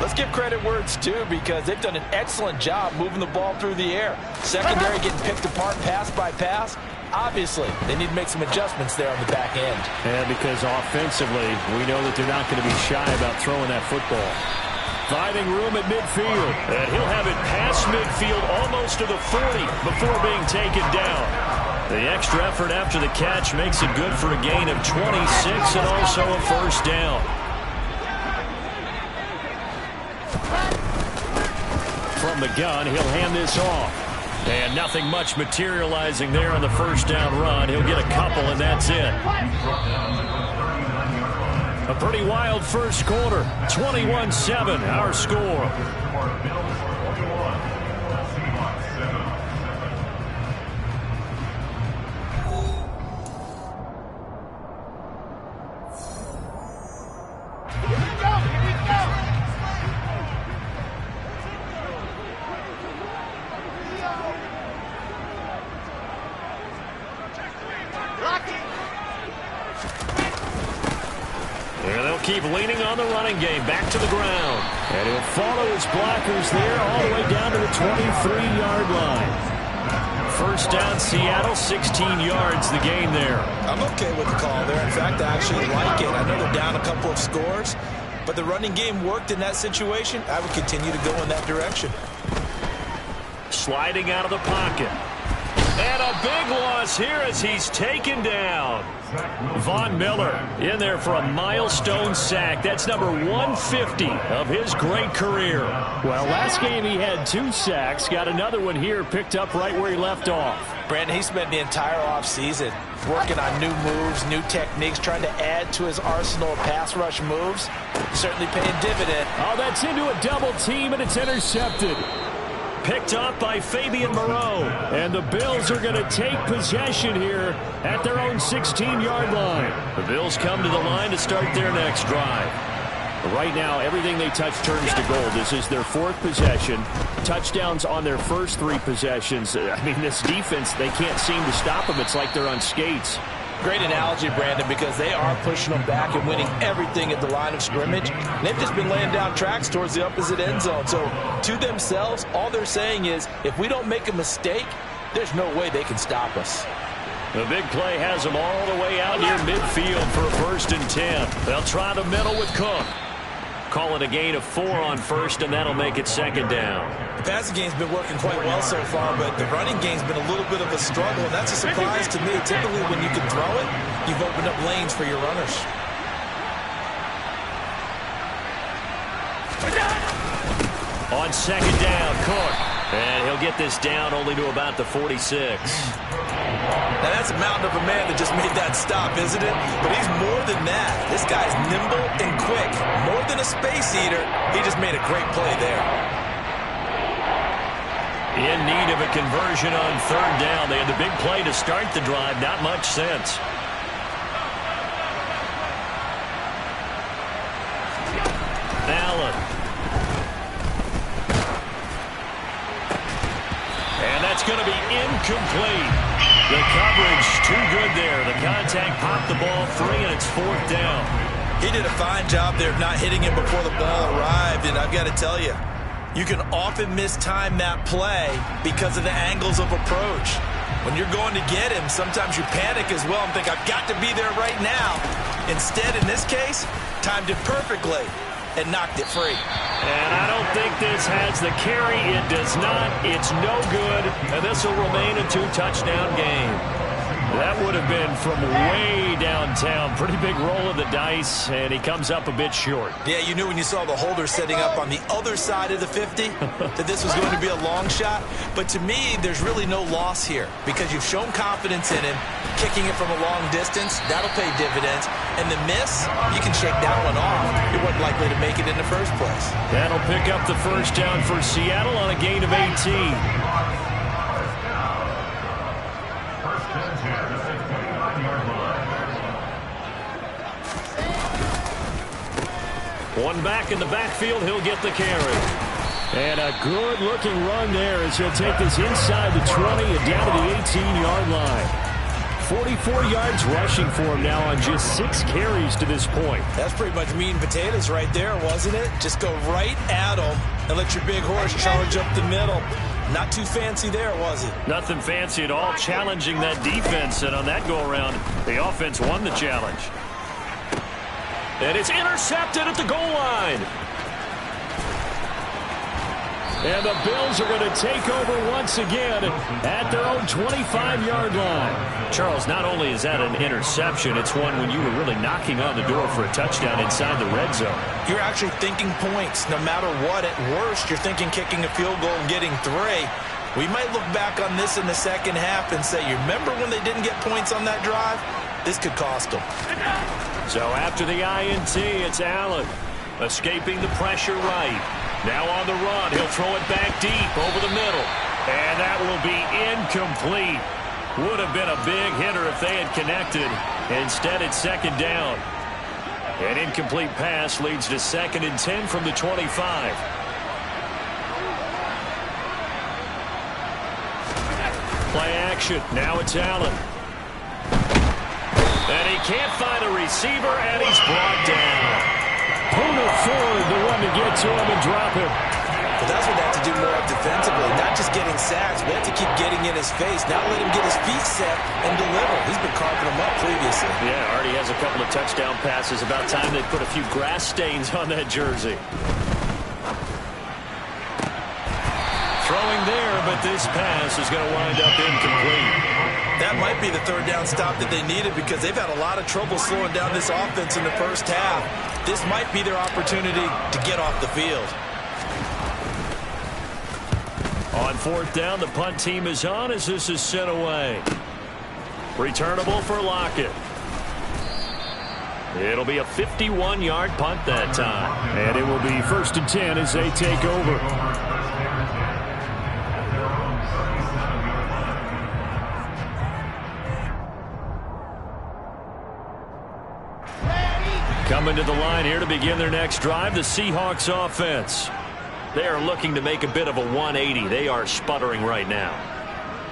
let's give credit where it's due because they've done an excellent job moving the ball through the air. Secondary getting picked apart pass by pass. Obviously, they need to make some adjustments there on the back end. And because offensively, we know that they're not going to be shy about throwing that football. Finding room at midfield. And he'll have it past midfield almost to the 40 before being taken down. The extra effort after the catch makes it good for a gain of 26 and also a first down. From the gun, he'll hand this off. And nothing much materializing there on the first down run. He'll get a couple, and that's it. A pretty wild first quarter. 21-7, our score. Keep leaning on the running game. Back to the ground. And he'll follow his blockers there all the way down to the 23-yard line. First down, Seattle, 16 yards the gain there. I'm okay with the call there. In fact, I actually like it. I know they're down a couple of scores, but the running game worked in that situation. I would continue to go in that direction. Sliding out of the pocket. And a big loss here as he's taken down. Von Miller in there for a milestone sack. That's number 150 of his great career. Well, last game he had 2 sacks. Got another one here picked up right where he left off. Brandon, he spent the entire offseason working on new moves, new techniques, trying to add to his arsenal of pass rush moves. Certainly paying dividend. Oh, that's into a double team, and it's intercepted. Picked up by Fabian Moreau. And the Bills are going to take possession here at their own 16-yard line. The Bills come to the line to start their next drive. Right now, everything they touch turns to gold. This is their 4th possession. Touchdowns on their first 3 possessions. I mean, this defense, they can't seem to stop them. It's like they're on skates. Great analogy, Brandon, because they are pushing them back and winning everything at the line of scrimmage. And they've just been laying down tracks towards the opposite end zone. So to themselves, all they're saying is, if we don't make a mistake, there's no way they can stop us. The big play has them all the way out near midfield for a 1st and 10. They'll try the middle with Cook. Call it a gain of 4 on first, and that'll make it 2nd down. The passing game's been working quite well so far, but the running game's been a little bit of a struggle, and that's a surprise to me. Typically, when you can throw it, you've opened up lanes for your runners. On 2nd down, Cook. And he'll get this down only to about the 46. Now, that's a mountain of a man that just made that stop, isn't it? But he's more than that. This guy's nimble and quick. More than a space eater, he just made a great play there. In need of a conversion on 3rd down. They had the big play to start the drive. Not much sense. Allen. it's going to be incomplete. The coverage too good there. The contact popped the ball free, and it's 4th down. He did a fine job there of not hitting him before the ball arrived, and I've got to tell you, you can often mistime that play because of the angles of approach. When you're going to get him, sometimes you panic as well and think, I've got to be there right now. Instead, in this case, timed it perfectly and knocked it free. And I don't think this has the carry. It does not. It's no good. And this will remain a 2-touchdown game. That would have been from way downtown. Pretty big roll of the dice, and he comes up a bit short. Yeah, you knew when you saw the holder setting up on the other side of the 50 that this was going to be a long shot. But to me, there's really no loss here because you've shown confidence in him. Kicking it from a long distance, that'll pay dividends. And the miss, you can shake that one off. He wasn't likely to make it in the first place. That'll pick up the first down for Seattle on a gain of 18. One back in the backfield, he'll get the carry. And a good-looking run there as he'll take this inside the 20 and down to the 18-yard line. 44 yards rushing for him now on just 6 carries to this point. That's pretty much meat and potatoes right there, wasn't it? Just go right at him and let your big horse charge up the middle. Not too fancy there, was it? Nothing fancy at all, challenging that defense. And on that go-around, the offense won the challenge. And it's intercepted at the goal line. And the Bills are going to take over once again at their own 25-yard line. Charles, not only is that an interception, it's one when you were really knocking on the door for a touchdown inside the red zone. You're actually thinking points no matter what. At worst, you're thinking kicking a field goal and getting 3. We might look back on this in the second half and say, you remember when they didn't get points on that drive? This could cost them. So after the INT, it's Allen escaping the pressure right. Now on the run, he'll throw it back deep over the middle. And that will be incomplete. Would have been a big hitter if they had connected. Instead, it's 2nd down. An incomplete pass leads to 2nd and 10 from the 25. Play action. Now it's Allen. And he can't find a receiver, and he's brought down. Pooner Ford, the one to get to him and drop him. But that's what they have to do more of defensively, not just getting sacks. We have to keep getting in his face, not let him get his feet set and deliver. He's been carving them up previously. Yeah, already has a couple of touchdown passes. About time they put a few grass stains on that jersey. Throwing there, but this pass is going to wind up incomplete. That might be the 3rd down stop that they needed because they've had a lot of trouble slowing down this offense in the first half. This might be their opportunity to get off the field. On 4th down, the punt team is on as this is sent away. Returnable for Lockett. It'll be a 51-yard punt that time. And it will be 1st and 10 as they take over. Coming to the line here to begin their next drive, the Seahawks offense. They are looking to make a bit of a 180. They are sputtering right now.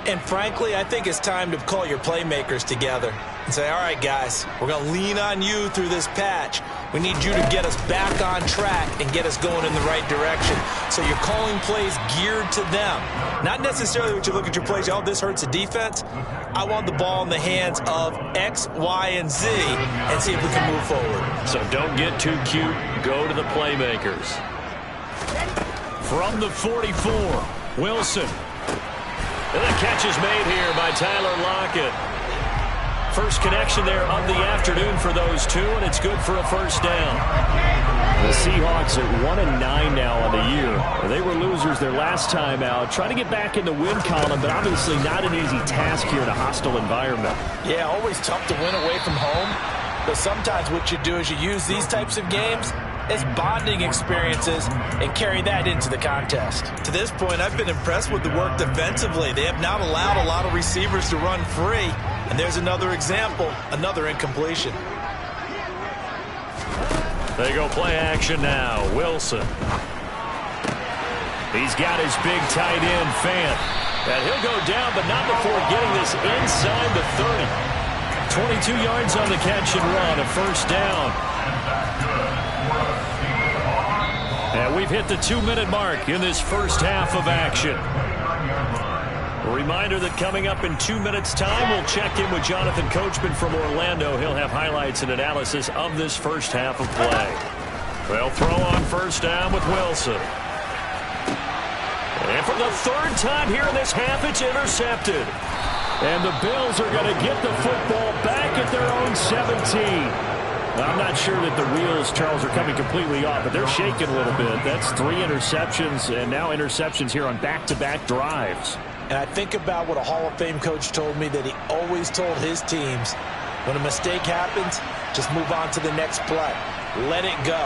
And frankly, I think it's time to call your playmakers together and say, all right, guys, we're going to lean on you through this patch. We need you to get us back on track and get us going in the right direction. So you're calling plays geared to them. Not necessarily what you look at your plays, oh, this hurts the defense. I want the ball in the hands of X, Y, and Z and see if we can move forward. So don't get too cute. Go to the playmakers. From the 44, Wilson. And the catch is made here by Tyler Lockett. First connection there of the afternoon for those two, and it's good for a first down. The Seahawks at 1-9 now on the year. They were losers their last time out, trying to get back in the win column, but obviously not an easy task here in a hostile environment. Yeah, always tough to win away from home, but sometimes what you do is you use these types of games as bonding experiences and carry that into the contest. To this point, I've been impressed with the work defensively. They have not allowed a lot of receivers to run free, and there's another example, another incompletion. They go play action now. Wilson. He's got his big tight end, Fant. And he'll go down, but not before getting this inside the 30. 22 yards on the catch and run, a first down. And we've hit the 2-minute mark in this first half of action. A reminder that coming up in 2 minutes' time, we'll check in with Jonathan Coachman from Orlando. He'll have highlights and analysis of this first half of play. They'll throw on first down with Wilson. And for the third time here in this half, it's intercepted. And the Bills are going to get the football back at their own 17. I'm not sure that the wheels, Charles, are coming completely off, but they're shaking a little bit. That's 3 interceptions, and now interceptions here on back-to-back drives. And I think about what a Hall of Fame coach told me, that he always told his teams, when a mistake happens, just move on to the next play. Let it go.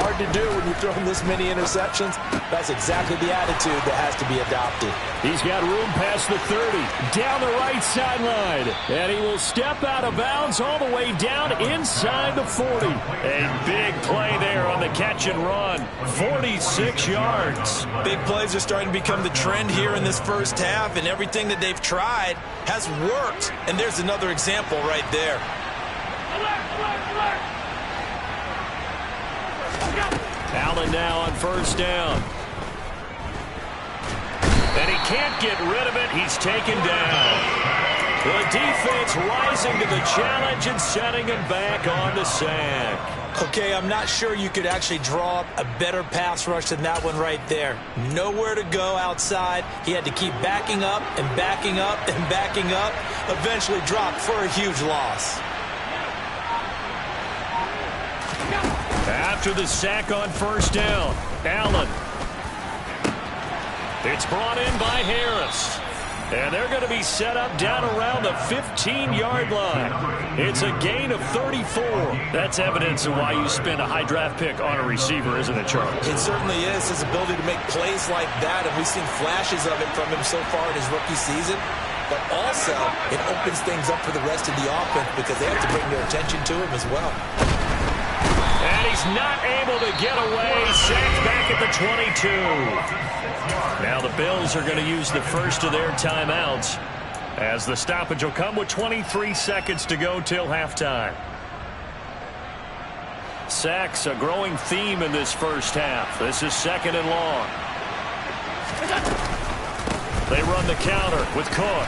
Hard to do when you're throwing this many interceptions. That's exactly the attitude that has to be adopted. He's got room past the 30, down the right sideline. And he will step out of bounds all the way down inside the 40. A big play there on the catch and run. 46 yards. Big plays are starting to become the trend here in this first half, and everything that they've tried has worked. And there's another example right there. Allen now on first down. And he can't get rid of it. He's taken down. The defense rising to the challenge and setting him back on the sack. Okay, I'm not sure you could actually draw up a better pass rush than that one right there. Nowhere to go outside. He had to keep backing up and backing up and backing up. Eventually dropped for a huge loss. After the sack on first down, Allen. It's brought in by Harris. And they're going to be set up down around the 15-yard line. It's a gain of 34. That's evidence of why you spend a high draft pick on a receiver, isn't it, Charles? It certainly is. His ability to make plays like that, and we've seen flashes of it from him so far in his rookie season. But also, it opens things up for the rest of the offense because they have to bring their attention to him as well. And he's not able to get away. Sacked back at the 22. Now the Bills are going to use the first of their timeouts as the stoppage will come with 23 seconds to go till halftime. Sacks, a growing theme in this first half. This is second and long. They run the counter with Cook.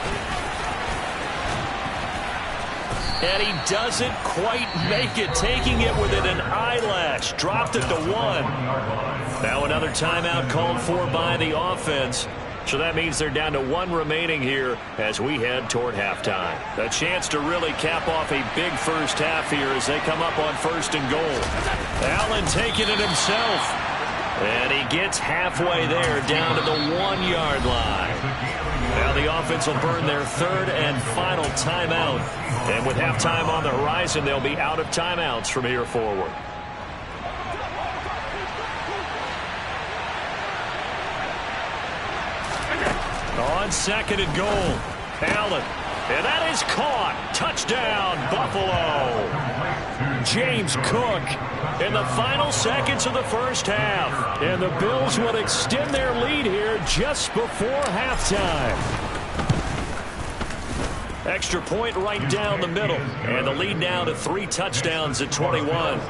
And he doesn't quite make it, taking it within an eyelash. Dropped it to 1. Now another timeout called for by the offense. So that means they're down to 1 remaining here as we head toward halftime. A chance to really cap off a big first half here as they come up on first and goal. Allen taking it himself. And he gets halfway there, down to the 1-yard line. Now the offense will burn their third and final timeout. And with halftime on the horizon, they'll be out of timeouts from here forward. On second and goal, Allen. And that is caught. Touchdown, Buffalo. James Cook in the final seconds of the first half. And the Bills would extend their lead here just before halftime. Extra point right down the middle. And the lead now to 3 touchdowns at 21.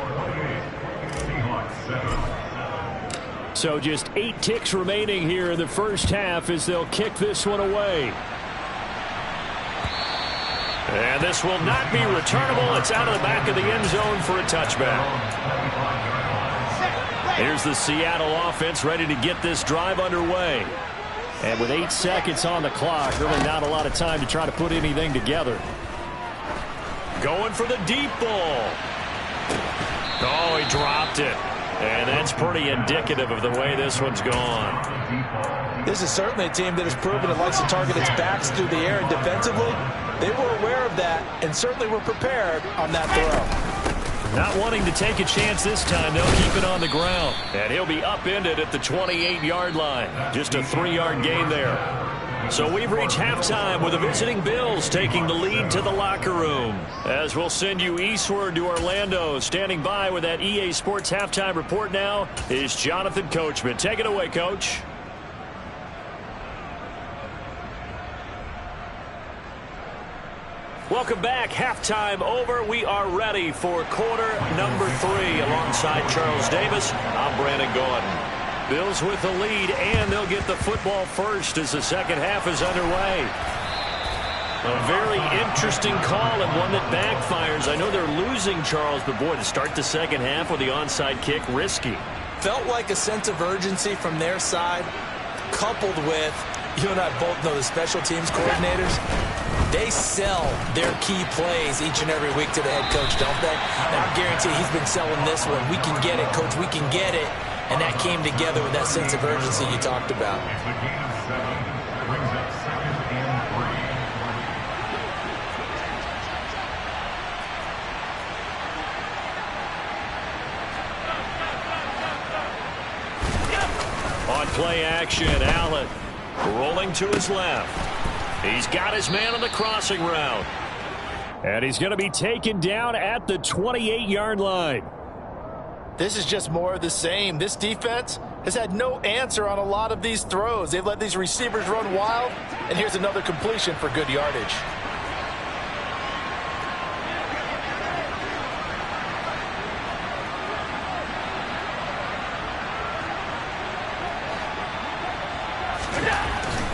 So just 8 ticks remaining here in the first half as they'll kick this one away. And this will not be returnable. It's out of the back of the end zone for a touchback. Here's the Seattle offense ready to get this drive underway. And with 8 seconds on the clock, really not a lot of time to try to put anything together. Going for the deep ball. Oh, he dropped it. And that's pretty indicative of the way this one's gone. This is certainly a team that has proven it likes to target its backs through the air, and defensively, they were aware of that and certainly were prepared on that throw. Not wanting to take a chance this time, they'll keep it on the ground. And he'll be upended at the 28-yard line. Just a 3-yard gain there. So we've reached halftime with the visiting Bills taking the lead to the locker room. As we'll send you eastward to Orlando. Standing by with that EA Sports halftime report now is Jonathan Coachman. Take it away, Coach. Welcome back. Halftime over. We are ready for quarter number 3. Alongside Charles Davis, I'm Brandon Gordon. Bills with the lead, and they'll get the football first as the second half is underway. A very interesting call and one that backfires. I know they're losing, Charles, but boy, to start the second half with the onside kick, risky. Felt like a sense of urgency from their side, coupled with, you and I both know the special teams coordinators, they sell their key plays each and every week to the head coach, don't they? Now I guarantee he's been selling this one. We can get it, coach, we can get it. And that came together with that sense of urgency you talked about. On play action, Allen rolling to his left. He's got his man on the crossing route. And he's going to be taken down at the 28-yard line. This is just more of the same. This defense has had no answer on a lot of these throws. They've let these receivers run wild, and here's another completion for good yardage.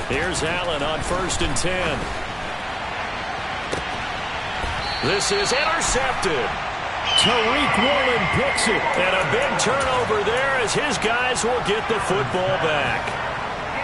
Here's Allen on 1st and 10. This is intercepted. Tariq Woolen picks it. And a big turnover there as his guys will get the football back.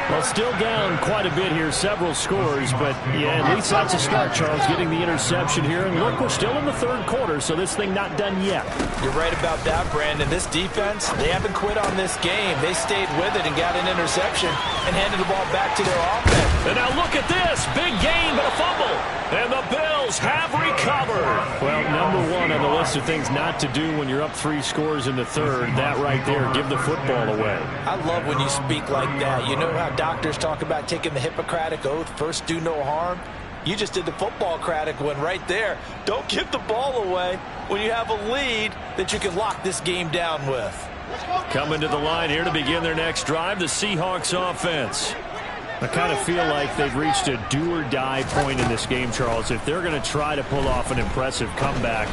Well, still down quite a bit here, several scores, but yeah, at least that's a start, Charles, getting the interception here. And look, we're still in the third quarter, so this thing not done yet. You're right about that, Brandon. This defense, they haven't quit on this game. They stayed with it and got an interception and handed the ball back to their offense. And now look at this. Big gain, but a fumble. And the Bills have recovered. Well, number one on the list of things not to do when you're up 3 scores in the third, that right there, give the football away. I love when you speak like that. You know how doctors talk about taking the Hippocratic Oath, first do no harm? You just did the football-cratic one right there. Don't give the ball away when you have a lead that you can lock this game down with. Coming to the line here to begin their next drive, the Seahawks offense. I kind of feel like they've reached a do-or-die point in this game, Charles. If they're going to try to pull off an impressive comeback,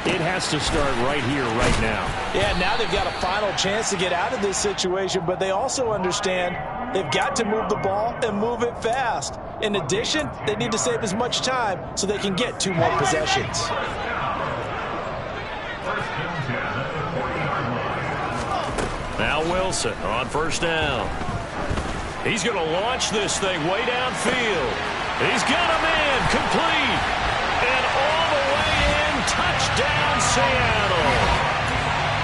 it has to start right here, right now. Yeah, now they've got a final chance to get out of this situation, but they also understand they've got to move the ball and move it fast. In addition, they need to save as much time so they can get 2 more possessions. Now Wilson on 1st down. He's going to launch this thing way downfield. He's got a man complete. And all the way in, touchdown Seattle.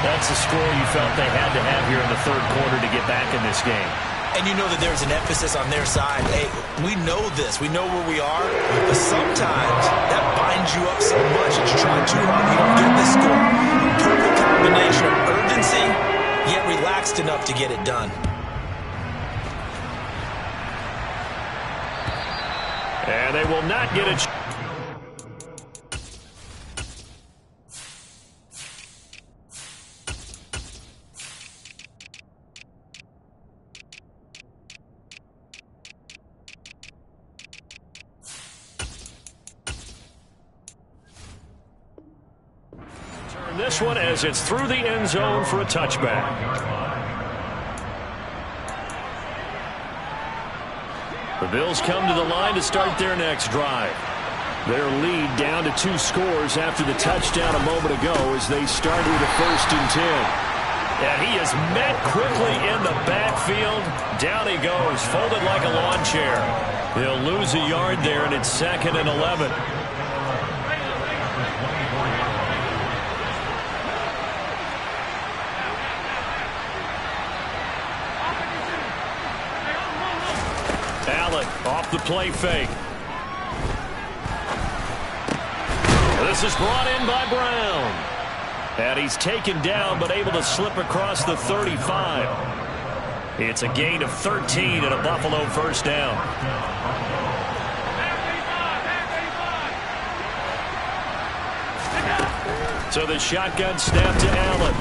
That's the score you felt they had to have here in the third quarter to get back in this game. And you know that there's an emphasis on their side. Hey, we know this. We know where we are. But sometimes that binds you up so much that you're trying too hard. You don't get this score. Perfect combination of urgency, yet relaxed enough to get it done. And they will not get a chance. Turn this one as it's through the end zone for a touchback. The Bills come to the line to start their next drive. Their lead down to 2 scores after the touchdown a moment ago as they start with a 1st and 10. And he is met quickly in the backfield. Down he goes, folded like a lawn chair. He'll lose a yard there, and it's 2nd and 11. Allen off the play fake. This is brought in by Brown. And he's taken down but able to slip across the 35. It's a gain of 13 and a Buffalo 1st down. So the shotgun snap to Allen.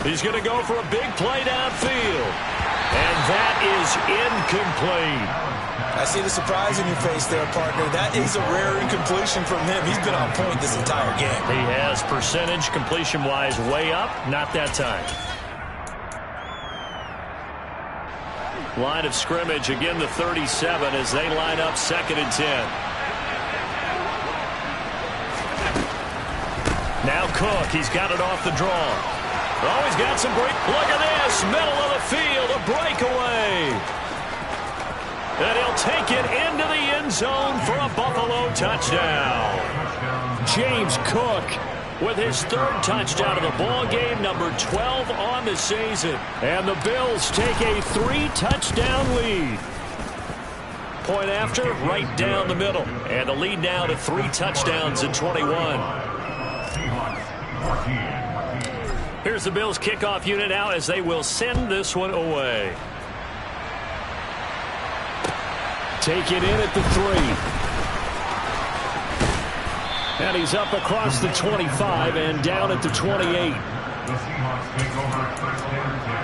He's going to go for a big play downfield. And that is incomplete. I see the surprise in your face there, partner. That is a rare incompletion from him. He's been on point this entire game. He has percentage completion-wise way up. Not that time. Line of scrimmage, again the 37 as they line up 2nd and 10. Now Cook, he's got it off the draw. Oh, he's got some great, look at this, middle of the field, a breakaway. And he'll take it into the end zone for a Buffalo touchdown. James Cook with his 3rd touchdown of the ball game, number 12 on the season. And the Bills take a 3-touchdown lead. Point after, right down the middle. And the lead now to 3 touchdowns in 21. Here's the Bills kickoff unit now as they will send this one away. Take it in at the 3. And he's up across the 25 and down at the 28. The Seahawks take over 1st and 10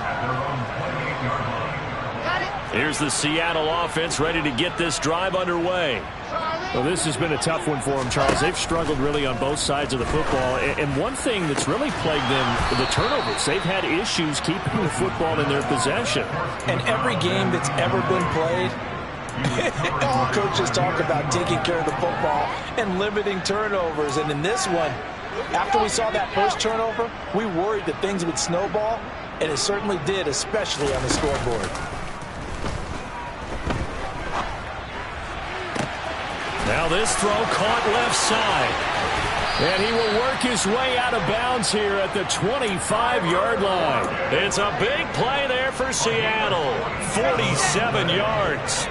at their own 28-yard line. Here's the Seattle offense ready to get this drive underway. Well, this has been a tough one for them, Charles. They've struggled really on both sides of the football. And one thing that's really plagued them, the turnovers. They've had issues keeping the football in their possession. And every game that's ever been played, all coaches talk about taking care of the football and limiting turnovers. And in this one, after we saw that first turnover, we worried that things would snowball, and it certainly did, especially on the scoreboard. Now this throw caught left side. And he will work his way out of bounds here at the 25-yard line. It's a big play there for Seattle. 47 yards.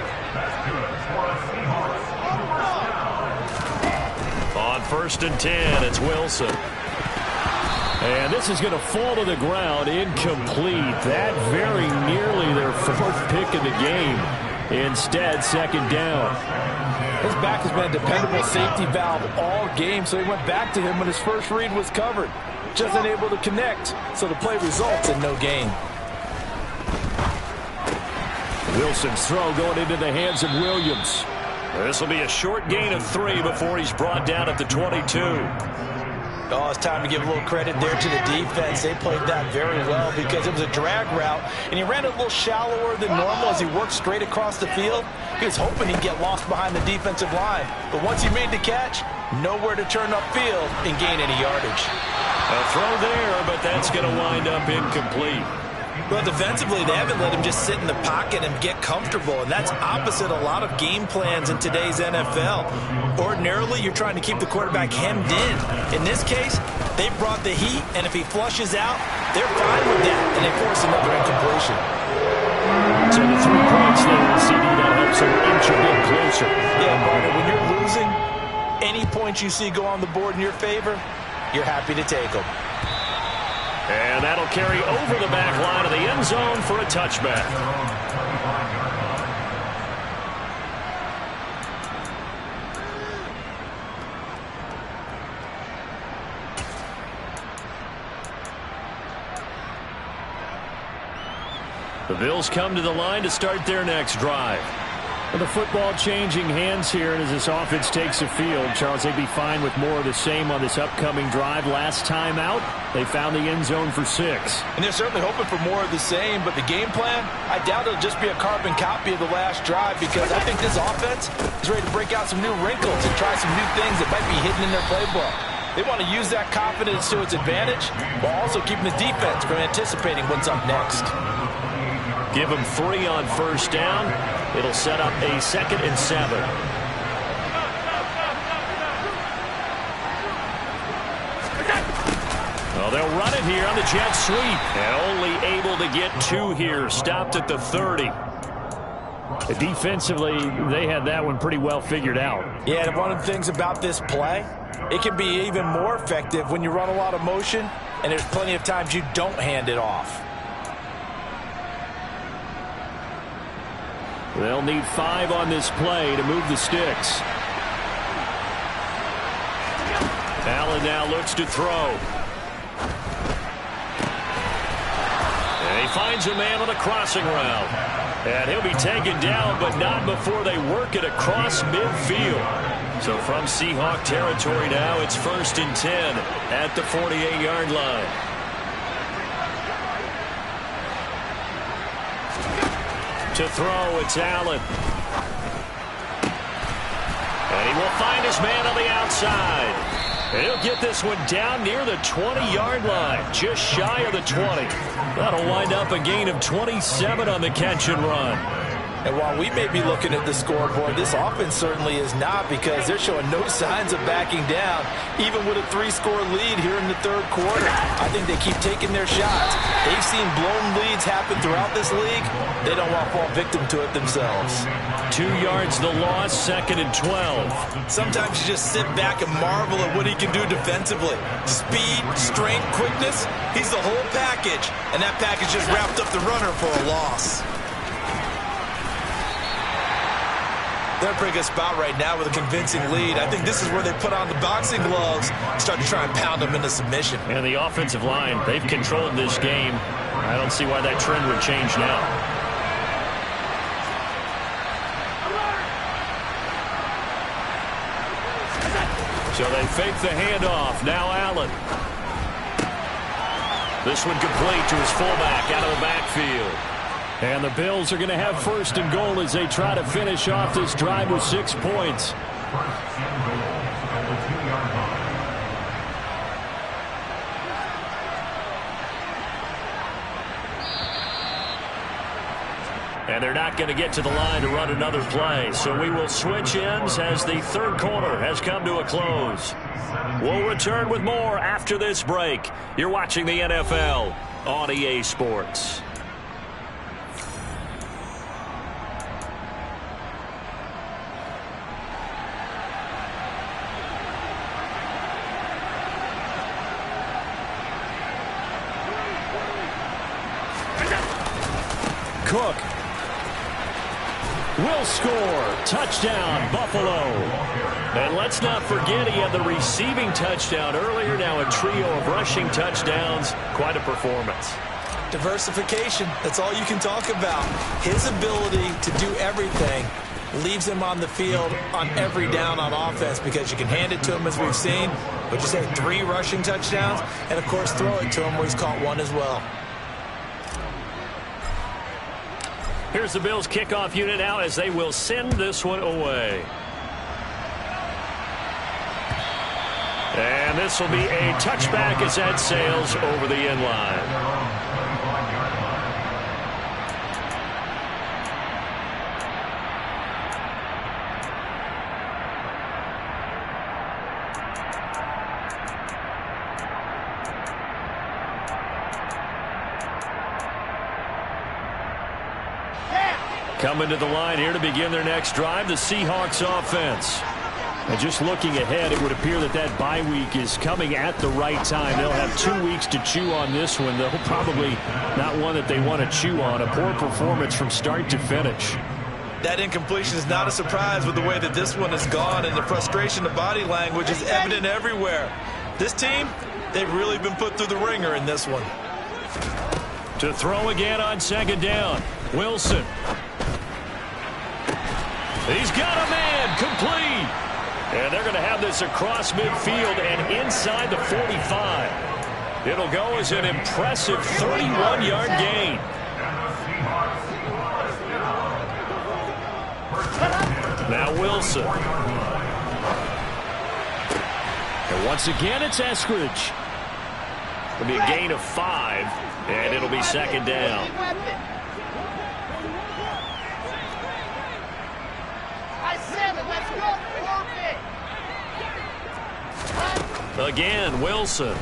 On 1st and 10, it's Wilson. And this is going to fall to the ground, incomplete. That very nearly their 4th pick of the game. Instead, 2nd down. His back has been a dependable safety valve all game, so he went back to him when his first read was covered. Just unable to connect, so the play results in no gain. Wilson's throw going into the hands of Williams. This will be a short gain of 3 before he's brought down at the 22. Oh, it's time to give a little credit there to the defense. They played that very well because it was a drag route, and he ran a little shallower than normal as he worked straight across the field. He was hoping he'd get lost behind the defensive line, but once he made the catch, nowhere to turn upfield and gain any yardage. A throw there, but that's going to wind up incomplete. Well, defensively, they haven't let him just sit in the pocket and get comfortable, and that's opposite a lot of game plans in today's NFL. Ordinarily, you're trying to keep the quarterback hemmed in. In this case, they brought the heat, and if he flushes out, they're fine with that, and they force another incompletion. So the 3 points there, CD, that helps him inch a bit closer. Yeah, partner, when you're losing, any points you see go on the board in your favor, you're happy to take them. And that'll carry over the back line of the end zone for a touchback. The Bills come to the line to start their next drive. With the football changing hands here, and as this offense takes the field, Charles, they'd be fine with more of the same on this upcoming drive. Last time out, they found the end zone for 6. And they're certainly hoping for more of the same, but the game plan, I doubt it'll just be a carbon copy of the last drive because I think this offense is ready to break out some new wrinkles and try some new things that might be hidden in their playbook. They want to use that confidence to its advantage while also keeping the defense from anticipating what's up next. Give them 3 on 1st down. It'll set up a 2nd and 7. Well, they'll run it here on the jet sweep. And only able to get 2 here. Stopped at the 30. Defensively, they had that one pretty well figured out. Yeah, and one of the things about this play, it can be even more effective when you run a lot of motion, and there's plenty of times you don't hand it off. They'll need 5 on this play to move the sticks. Allen now looks to throw. And he finds a man on a crossing route. And he'll be taken down, but not before they work it across midfield. So from Seahawk territory now, it's 1st and 10 at the 48-yard line. To throw, it's Allen. And he will find his man on the outside. And he'll get this one down near the 20-yard line, just shy of the 20. That'll wind up a gain of 27 on the catch and run. And while we may be looking at the scoreboard, this offense certainly is not, because they're showing no signs of backing down, even with a 3-score lead here in the third quarter. I think they keep taking their shots. They've seen blown leads happen throughout this league. They don't want to fall victim to it themselves. 2 yards the loss, 2nd and 12. Sometimes you just sit back and marvel at what he can do defensively. Speed, strength, quickness, he's the whole package. And that package just wrapped up the runner for a loss. They're in a pretty good spot right now with a convincing lead. I think this is where they put on the boxing gloves, start to try and pound them into submission. And the offensive line, they've controlled this game. I don't see why that trend would change now. So they fake the handoff. Now Allen. This one complete to his fullback out of the backfield. And the Bills are going to have 1st and goal as they try to finish off this drive with 6 points. 1st and goal at the 2-yard line. And they're not going to get to the line to run another play. So we will switch ends as the third quarter has come to a close. We'll return with more after this break. You're watching the NFL on EA Sports. Cook will score. Touchdown, Buffalo. And let's not forget he had the receiving touchdown earlier. Now a trio of rushing touchdowns. Quite a performance. Diversification, that's all you can talk about. His ability to do everything leaves him on the field on every down on offense, because you can hand it to him, as we've seen. But you say 3 rushing touchdowns, and of course throw it to him where he's caught 1 as well. Here's the Bills kickoff unit now as they will send this one away. And this will be a touchback as that sails over the end line. Coming to the line here to begin their next drive, the Seahawks offense. And just looking ahead, it would appear that that bye week is coming at the right time. They'll have 2 weeks to chew on this one. They'll probably not one that they want to chew on. A poor performance from start to finish. That incompletion is not a surprise with the way that this one has gone, and the frustration, the body language is evident everywhere. This team, they've really been put through the ringer in this one. To throw again on 2nd down, Wilson. He's got a man, complete. And they're going to have this across midfield and inside the 45. It'll go as an impressive 31-yard gain. Now Wilson. And once again, it's Eskridge. It'll be a gain of 5, and it'll be 2nd down. Again, Wilson.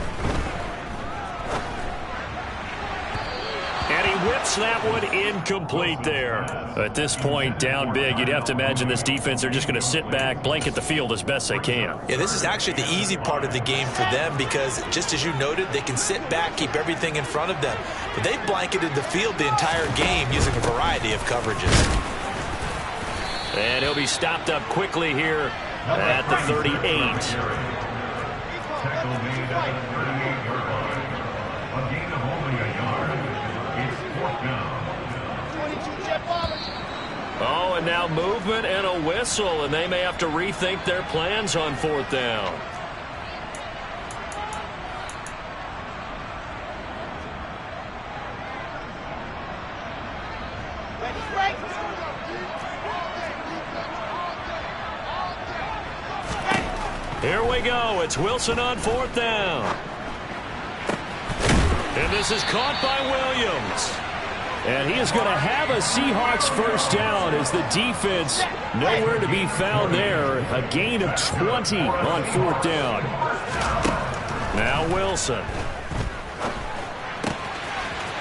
And he whips that one incomplete there. At this point, down big, you'd have to imagine this defense are just going to sit back, blanket the field as best they can. Yeah, this is actually the easy part of the game for them, because just as you noted, they can sit back, keep everything in front of them. But they've blanketed the field the entire game using a variety of coverages. And he'll be stopped up quickly here at the 38. Tackle made at the 38-yard line. A gain of only a yard. It's 4th down. Oh, and now movement and a whistle, and they may have to rethink their plans on 4th down. Here we go. It's Wilson on 4th down. And this is caught by Williams. And he is going to have a Seahawks first down as the defense nowhere to be found there. A gain of 20 on 4th down. Now Wilson.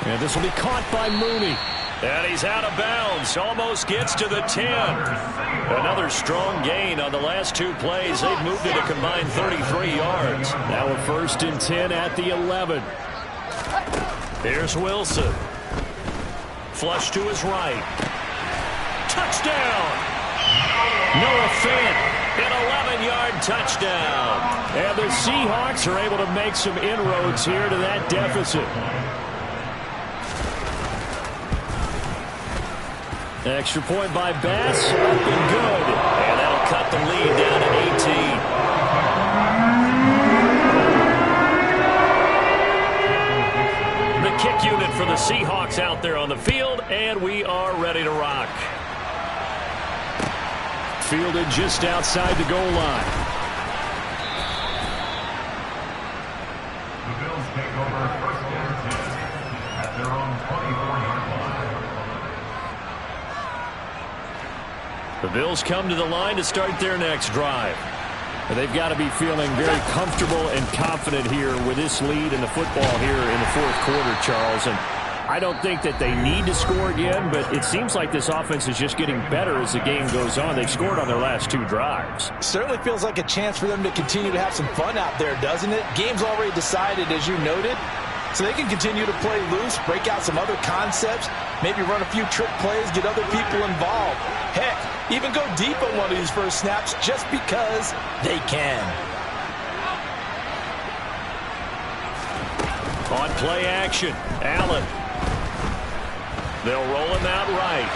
And this will be caught by Mooney. And he's out of bounds. Almost gets to the 10. Another strong gain on the last 2 plays. They've moved it a combined 33 yards. Now a 1st and 10 at the 11. Here's Wilson. Flush to his right. Touchdown! Noah Fant, an 11-yard touchdown. And the Seahawks are able to make some inroads here to that deficit. Extra point by Bass, up and good. And that'll cut the lead down to 18. The kick unit for the Seahawks out there on the field, and we are ready to rock. Fielded just outside the goal line. The Bills take over 1st and 10 at their own 24-yard line. The Bills come to the line to start their next drive. And they've got to be feeling very comfortable and confident here with this lead in the football here in the 4th quarter, Charles. And I don't think that they need to score again, but it seems like this offense is just getting better as the game goes on. They've scored on their last 2 drives. Certainly feels like a chance for them to continue to have some fun out there, doesn't it? Game's already decided, as you noted. So they can continue to play loose, break out some other concepts, maybe run a few trick plays, get other people involved. Heck, even go deep on one of these first snaps just because they can. On play action, Allen. They'll roll him out right.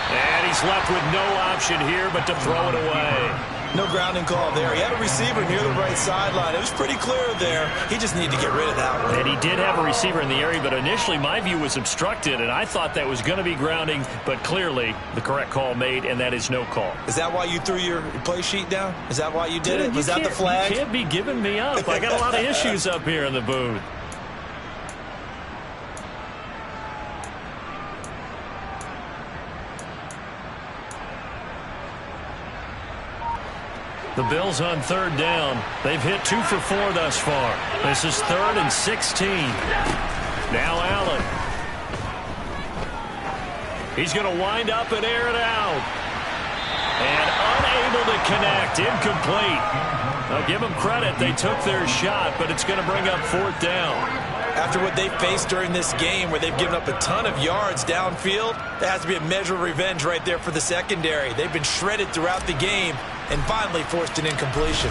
And he's left with no option here but to throw it away. No grounding call there. He had a receiver near the right sideline. It was pretty clear there. He just needed to get rid of that one. And he did have a receiver in the area, but initially my view was obstructed, and I thought that was going to be grounding, but clearly the correct call made, and that is no call. Is that why you threw your play sheet down? Is that why you did it? Was that the flag? You can't be giving me up. I got a lot of issues up here in the booth. The Bills on 3rd down. They've hit 2 for 4 thus far. This is 3rd and 16. Now Allen. He's going to wind up and air it out. And unable to connect. Incomplete. I'll give them credit. They took their shot, but it's going to bring up 4th down. After what they faced during this game where they've given up a ton of yards downfield, there has to be a measure of revenge right there for the secondary. They've been shredded throughout the game and finally forced an incompletion.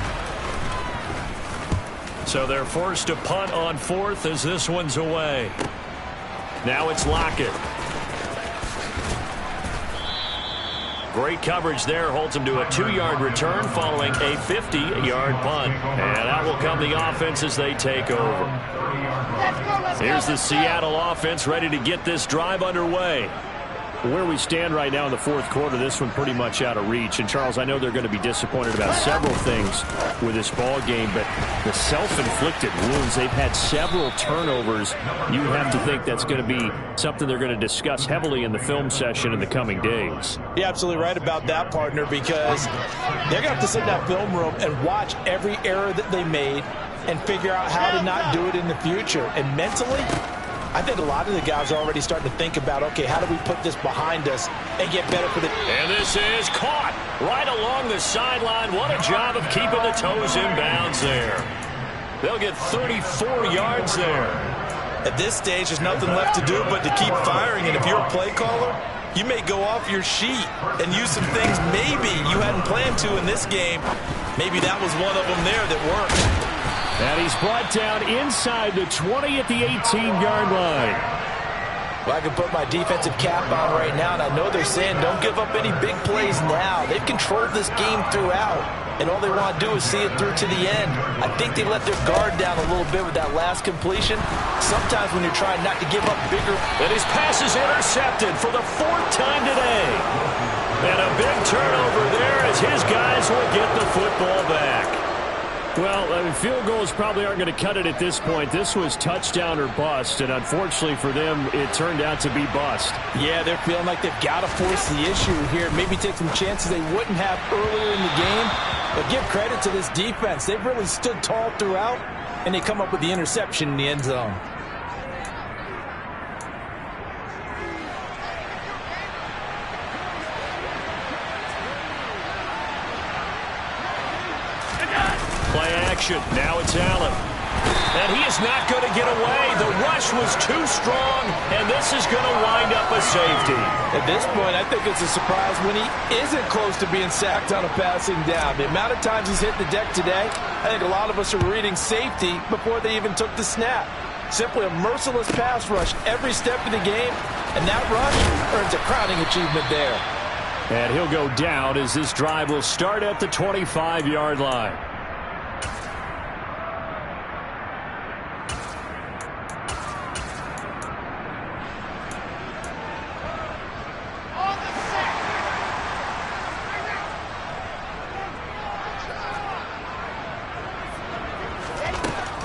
So they're forced to punt on 4th as this one's away. Now it's Lockett. Great coverage there. Holds him to a 2-yard return following a 50-yard punt. And out will come the offense as they take over. Here's the Seattle offense ready to get this drive underway. Where we stand right now in the 4th quarter, this one pretty much out of reach. And, Charles, I know they're going to be disappointed about several things with this ball game, but the self-inflicted wounds, they've had several turnovers. You have to think that's going to be something they're going to discuss heavily in the film session in the coming days. You're absolutely right about that, partner, because they're going to have to sit in that film room and watch every error that they made and figure out how to not do it in the future. And mentally, I think a lot of the guys are already starting to think about, okay, how do we put this behind us and get better for the... And this is caught right along the sideline. What a job of keeping the toes in bounds there. They'll get 34 yards there. At this stage, there's nothing left to do but to keep firing. And if you're a play caller, you may go off your sheet and use some things maybe you hadn't planned to in this game. Maybe that was one of them there that worked. And he's brought down inside the 20 at the 18-yard line. Well, I can put my defensive cap on right now, and I know they're saying don't give up any big plays now. They've controlled this game throughout, and all they want to do is see it through to the end. I think they let their guard down a little bit with that last completion. Sometimes when you're trying not to give up bigger... And his pass is intercepted for the 4th time today. And a big turnover there as his guys will get the football back. Well, I mean, field goals probably aren't going to cut it at this point. This was touchdown or bust, and unfortunately for them, it turned out to be bust. Yeah, they're feeling like they've got to force the issue here. Maybe take some chances they wouldn't have earlier in the game. But give credit to this defense. They've really stood tall throughout, and they come up with the interception in the end zone. Play action. Now it's Allen. And he is not going to get away. The rush was too strong, and this is going to wind up a safety. At this point, I think it's a surprise when he isn't close to being sacked on a passing down. The amount of times he's hit the deck today, I think a lot of us are reading safety before they even took the snap. Simply a merciless pass rush every step of the game, and that rush earns a crowning achievement there. And he'll go down as this drive will start at the 25-yard line.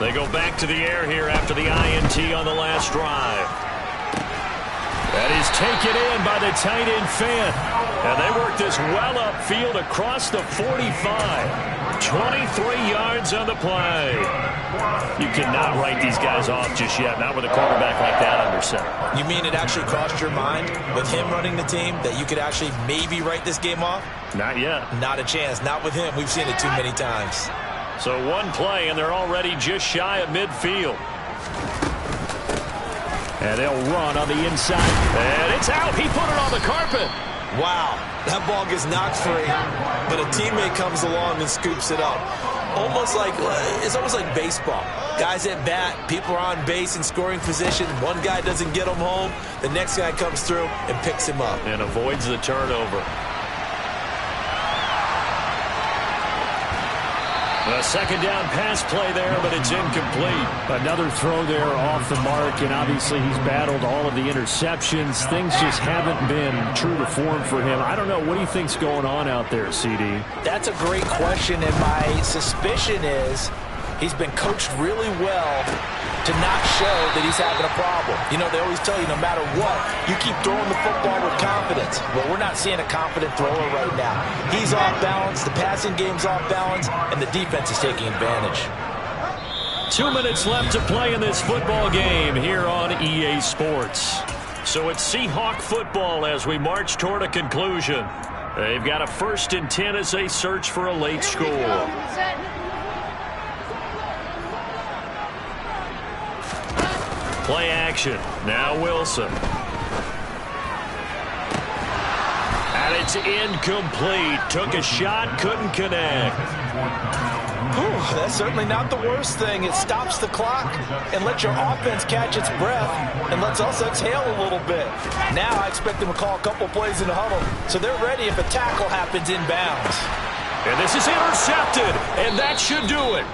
They go back to the air here after the INT on the last drive. That is taken in by the tight end Fant. And they work this well upfield across the 45. 23 yards on the play. You cannot write these guys off just yet, not with a quarterback like that under center. You mean it actually crossed your mind with him running the team that you could actually maybe write this game off? Not yet. Not a chance. Not with him. We've seen it too many times. So one play, and they're already just shy of midfield. And they'll run on the inside. And it's out. He put it on the carpet. Wow. That ball gets knocked free, but a teammate comes along and scoops it up. It's almost like baseball. Guys at bat, people are on base in scoring position. One guy doesn't get him home. The next guy comes through and picks him up. And avoids the turnover. A second down pass play there, but it's incomplete. Another throw there off the mark, and obviously he's battled all of the interceptions. Things just haven't been true to form for him. I don't know. What do you think's going on out there, CD? That's a great question, and my suspicion is he's been coached really well to not show that he's having a problem. You know, they always tell you no matter what, you keep throwing the football with confidence. Well, we're not seeing a confident thrower right now. He's off balance, the passing game's off balance, and the defense is taking advantage. 2 minutes left to play in this football game here on EA Sports. So it's Seahawk football as we march toward a conclusion. They've got a 1st and 10 as they search for a late score. Play action. Now Wilson. And it's incomplete. Took a shot, couldn't connect. Whew, that's certainly not the worst thing. It stops the clock and lets your offense catch its breath and lets us exhale a little bit. Now I expect them to call a couple plays in the huddle so they're ready if a tackle happens inbounds. And this is intercepted, and that should do it.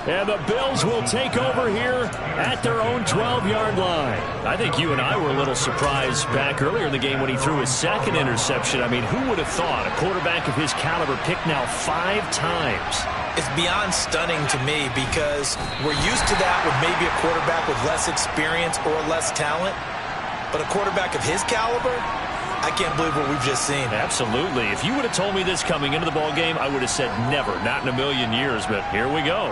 And the Bills will take over here at their own 12-yard line. I think you and I were a little surprised back earlier in the game when he threw his second interception. I mean, who would have thought a quarterback of his caliber picked now 5 times? It's beyond stunning to me because we're used to that with maybe a quarterback with less experience or less talent. But a quarterback of his caliber, I can't believe what we've just seen. Absolutely. If you would have told me this coming into the ball game, I would have said never, not in a million years. But here we go.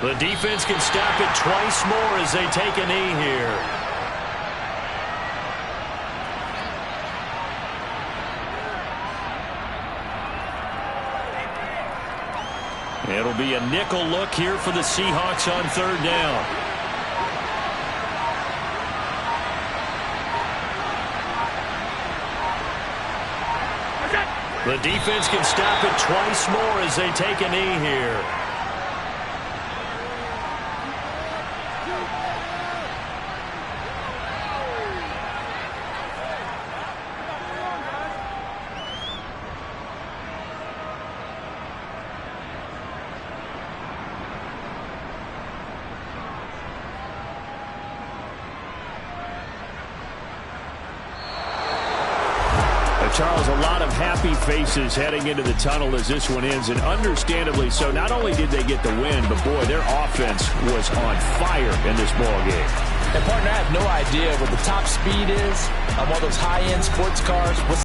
The defense can stop it twice more as they take a knee here. It'll be a nickel look here for the Seahawks on third down. The defense can stop it twice more as they take a knee here. Charles, a lot of happy faces heading into the tunnel as this one ends, and understandably so. Not only did they get the win, but, boy, their offense was on fire in this ball game. And, partner, I have no idea what the top speed is on one of those high-end sports cars. What's